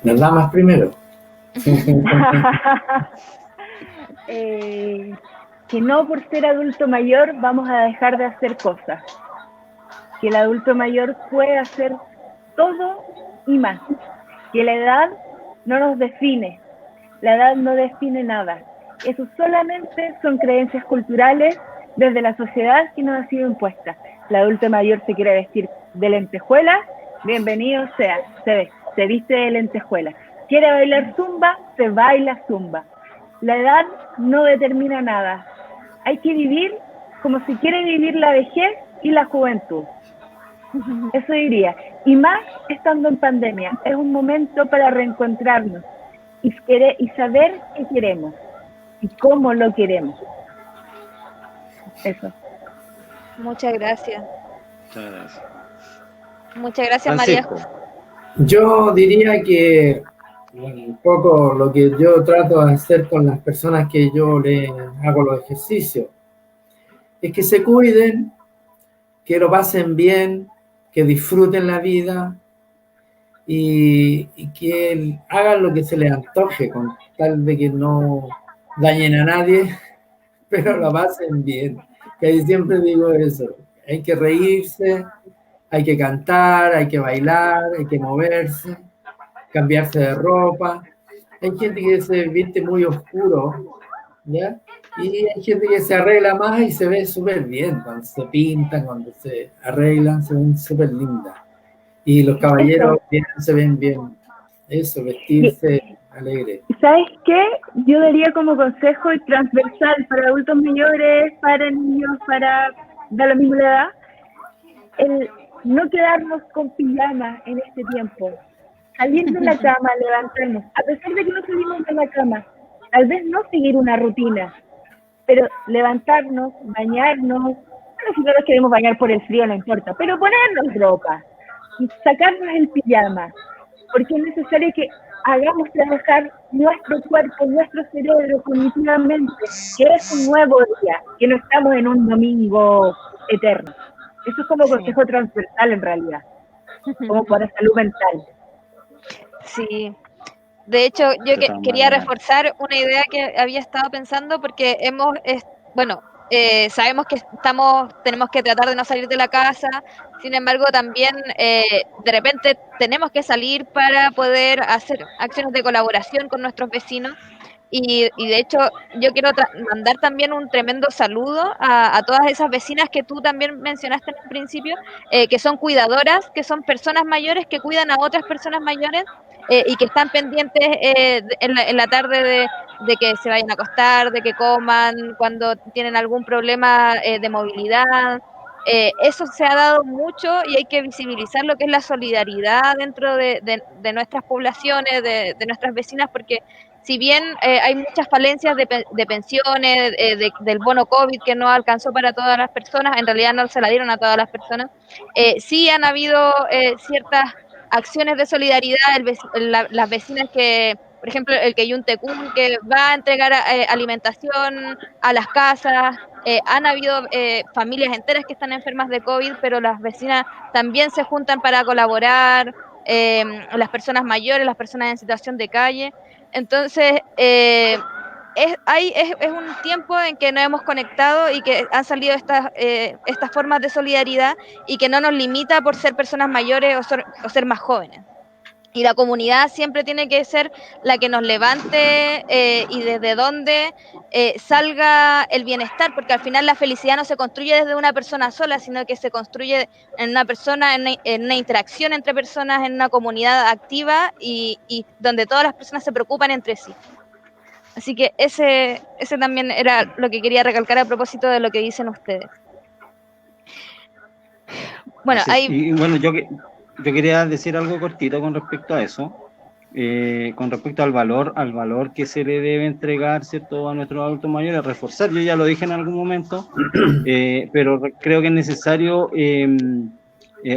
Speaker 4: Las damas primero.
Speaker 3: Que no por ser adulto mayor vamos a dejar de hacer cosas. Que el adulto mayor puede hacer todo y más. Que la edad no nos define. La edad no define nada. Eso solamente son creencias culturales desde la sociedad que nos ha sido impuesta. El adulto mayor se quiere vestir de lentejuela, bienvenido sea, se viste de lentejuela. Quiere bailar zumba, se baila zumba. La edad no determina nada. Hay que vivir como se quiere vivir la vejez y la juventud. Eso diría. Y más estando en pandemia. Es un momento para reencontrarnos y saber qué queremos y cómo lo queremos. Eso.
Speaker 1: Muchas gracias.
Speaker 2: Muchas gracias.
Speaker 1: Muchas gracias,
Speaker 2: Francisco.
Speaker 1: María.
Speaker 4: Yo diría que un poco lo que yo trato de hacer con las personas que yo les hago los ejercicios es que se cuiden, que lo pasen bien, que disfruten la vida y que hagan lo que se les antoje, con tal de que no dañen a nadie, pero lo pasen bien. Que ahí siempre digo eso, hay que reírse, hay que cantar, hay que bailar, hay que moverse, cambiarse de ropa. Hay gente que se viste muy oscuro, ¿ya? Y hay gente que se arregla más y se ve súper bien. Cuando se pintan, cuando se arreglan, se ven súper lindas. Y los caballeros bien, se ven bien. Eso, vestirse alegre.
Speaker 3: ¿Sabes qué? Yo daría como consejo y transversal para adultos mayores, para niños, para da lo mismo la edad, el no quedarnos con pijama en este tiempo. Salir de la cama, levantarnos, a pesar de que no salimos de la cama, tal vez no seguir una rutina, pero levantarnos, bañarnos, bueno, si no nos queremos bañar por el frío no importa, pero ponernos ropa, y sacarnos el pijama, porque es necesario que hagamos trabajar nuestro cuerpo, nuestro cerebro cognitivamente, que es un nuevo día, que no estamos en un domingo eterno. Eso es como consejo transversal en realidad, como para salud mental.
Speaker 1: Sí, De hecho, yo
Speaker 2: de todas
Speaker 1: quería
Speaker 2: maneras.
Speaker 1: reforzar una idea que había estado pensando porque sabemos que tenemos que tratar de no salir de la casa, sin embargo también de repente tenemos que salir para poder hacer acciones de colaboración con nuestros vecinos y de hecho yo quiero mandar también un tremendo saludo a todas esas vecinas que tú también mencionaste en un principio, que son cuidadoras, que son personas mayores que cuidan a otras personas mayores y que están pendientes en la tarde de que se vayan a acostar, de que coman, cuando tienen algún problema de movilidad. Eso se ha dado mucho y hay que visibilizar lo que es la solidaridad dentro de nuestras poblaciones, de nuestras vecinas, porque si bien hay muchas falencias de pensiones, del bono COVID que no alcanzó para todas las personas, en realidad no se la dieron a todas las personas, sí han habido ciertas acciones de solidaridad, las vecinas que, por ejemplo, el Queyuntecún, que va a entregar alimentación a las casas, han habido familias enteras que están enfermas de COVID, pero las vecinas también se juntan para colaborar, las personas mayores, las personas en situación de calle. Entonces, es un tiempo en que nos hemos conectado y que han salido estas formas de solidaridad y que no nos limita por ser personas mayores o ser más jóvenes. Y la comunidad siempre tiene que ser la que nos levante y desde donde salga el bienestar, porque al final la felicidad no se construye desde una persona sola, sino que se construye en una persona, en una interacción entre personas, en una comunidad activa y donde todas las personas se preocupan entre sí. Así que ese también era lo que quería recalcar a propósito de lo que dicen ustedes. Bueno,
Speaker 2: Y bueno, yo quería decir algo cortito con respecto a eso, con respecto al valor que se le debe entregar, ¿cierto?, a nuestros adultos mayores, reforzar. Yo ya lo dije en algún momento, pero creo que es necesario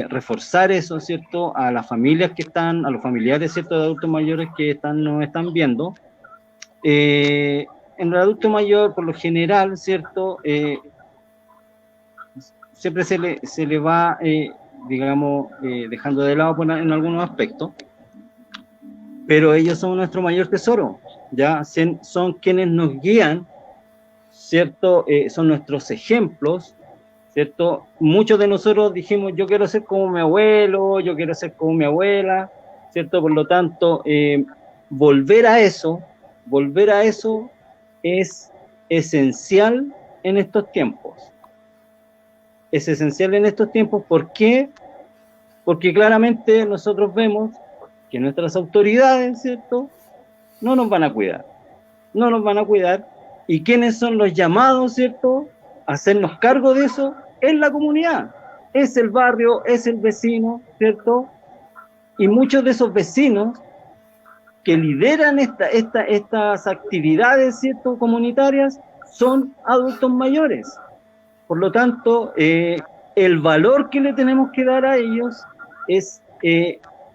Speaker 2: reforzar eso, ¿cierto?, a las familias a los familiares, ¿cierto?, de adultos mayores que nos están viendo. En el adulto mayor, por lo general, ¿cierto?, siempre se le va, digamos, dejando de lado en algunos aspectos, pero ellos son nuestro mayor tesoro, ¿ya? Son quienes nos guían, ¿cierto? Son nuestros ejemplos, ¿cierto? Muchos de nosotros dijimos, yo quiero ser como mi abuelo, yo quiero ser como mi abuela, ¿cierto? Por lo tanto, volver a eso es esencial en estos tiempos. Es esencial en estos tiempos, ¿por qué? Porque claramente nosotros vemos que nuestras autoridades, ¿cierto?, no nos van a cuidar, y ¿quiénes son los llamados, ¿cierto?, a hacernos cargo de eso? Es la comunidad, es el barrio, es el vecino, ¿cierto? Y muchos de esos vecinos que lideran estas actividades, ¿cierto?, comunitarias, son adultos mayores. Por lo tanto, el valor que le tenemos que dar a ellos es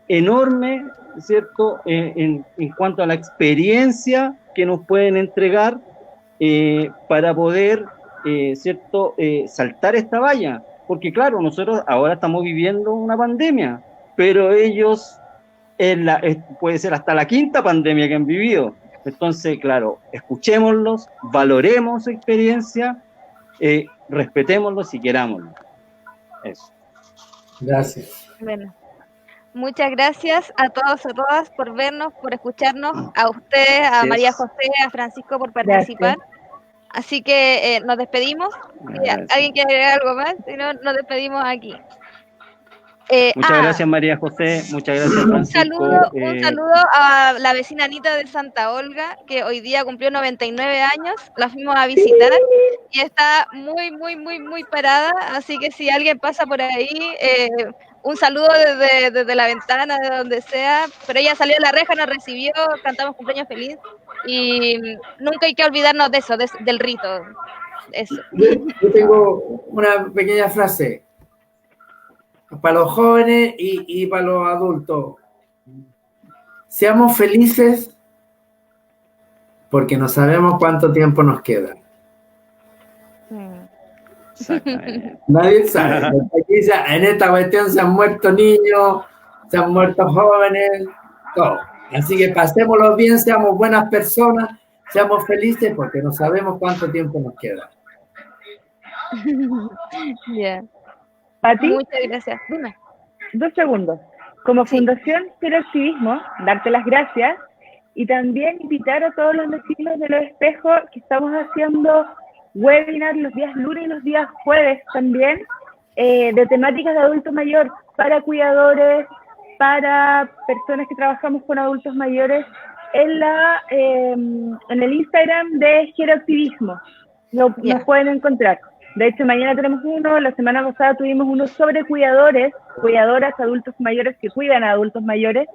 Speaker 2: enorme, ¿cierto?, en cuanto a la experiencia que nos pueden entregar para poder, ¿cierto?, saltar esta valla. Porque claro, nosotros ahora estamos viviendo una pandemia, pero ellos puede ser hasta la quinta pandemia que han vivido. Entonces, claro, escuchémoslos, valoremos su experiencia, respetémoslos y querámoslos. Eso.
Speaker 4: Gracias.
Speaker 1: bueno, muchas gracias a todos, a todas por vernos, por escucharnos, a ustedes, a María José, a Francisco por participar. Gracias. Así que nos despedimos. ¿Alguien quiere agregar algo más? Si no, nos despedimos aquí.
Speaker 2: Muchas gracias, María José. Muchas gracias, Francisco.
Speaker 1: Un saludo a la vecina Anita de Santa Olga, que hoy día cumplió 99 años. La fuimos a visitar y está muy, muy, muy, muy parada. Así que si alguien pasa por ahí, un saludo desde la ventana, de donde sea. Pero ella salió de la reja, nos recibió, cantamos cumpleaños feliz. Y nunca hay que olvidarnos de eso, del rito. Eso.
Speaker 4: Yo tengo una pequeña frase para los jóvenes y para los adultos. Seamos felices porque no sabemos cuánto tiempo nos queda. Nadie sabe. Aquí en esta cuestión se han muerto niños, se han muerto jóvenes, todo. Así que pasémoslo bien, seamos buenas personas, seamos felices porque no sabemos cuánto tiempo nos queda.
Speaker 1: Ya.
Speaker 3: Pati,
Speaker 1: Muchas gracias. Dime.
Speaker 3: 2 segundos. Como
Speaker 1: Sí.
Speaker 3: Fundación Cero Activismo, darte las gracias y también invitar a todos los vecinos de Los Espejos que estamos haciendo webinars los días lunes y los días jueves también de temáticas de adulto mayor para cuidadores, para personas que trabajamos con adultos mayores en el Instagram de Cero Activismo. Nos pueden encontrar. De hecho, mañana tenemos uno, la semana pasada tuvimos uno sobre cuidadores, cuidadoras, adultos mayores que cuidan a adultos mayores,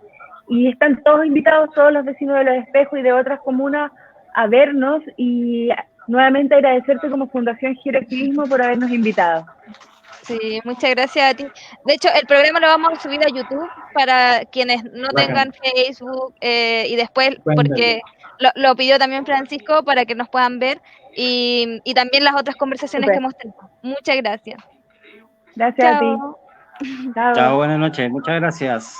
Speaker 3: y están todos invitados, todos los vecinos de Los Espejos y de otras comunas, a vernos, y nuevamente agradecerte como Fundación Giroactivismo por habernos invitado.
Speaker 1: Sí, muchas gracias a ti. De hecho, el programa lo vamos a subir a YouTube para quienes no tengan Facebook y después, porque lo pidió también Francisco para que nos puedan ver y también las otras conversaciones que hemos tenido. Muchas gracias.
Speaker 3: Gracias a ti.
Speaker 2: Chao, buenas noches. Muchas gracias.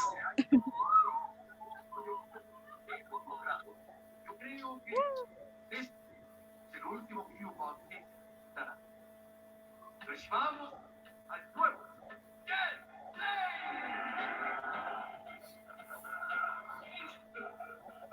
Speaker 2: Vamos al nuevo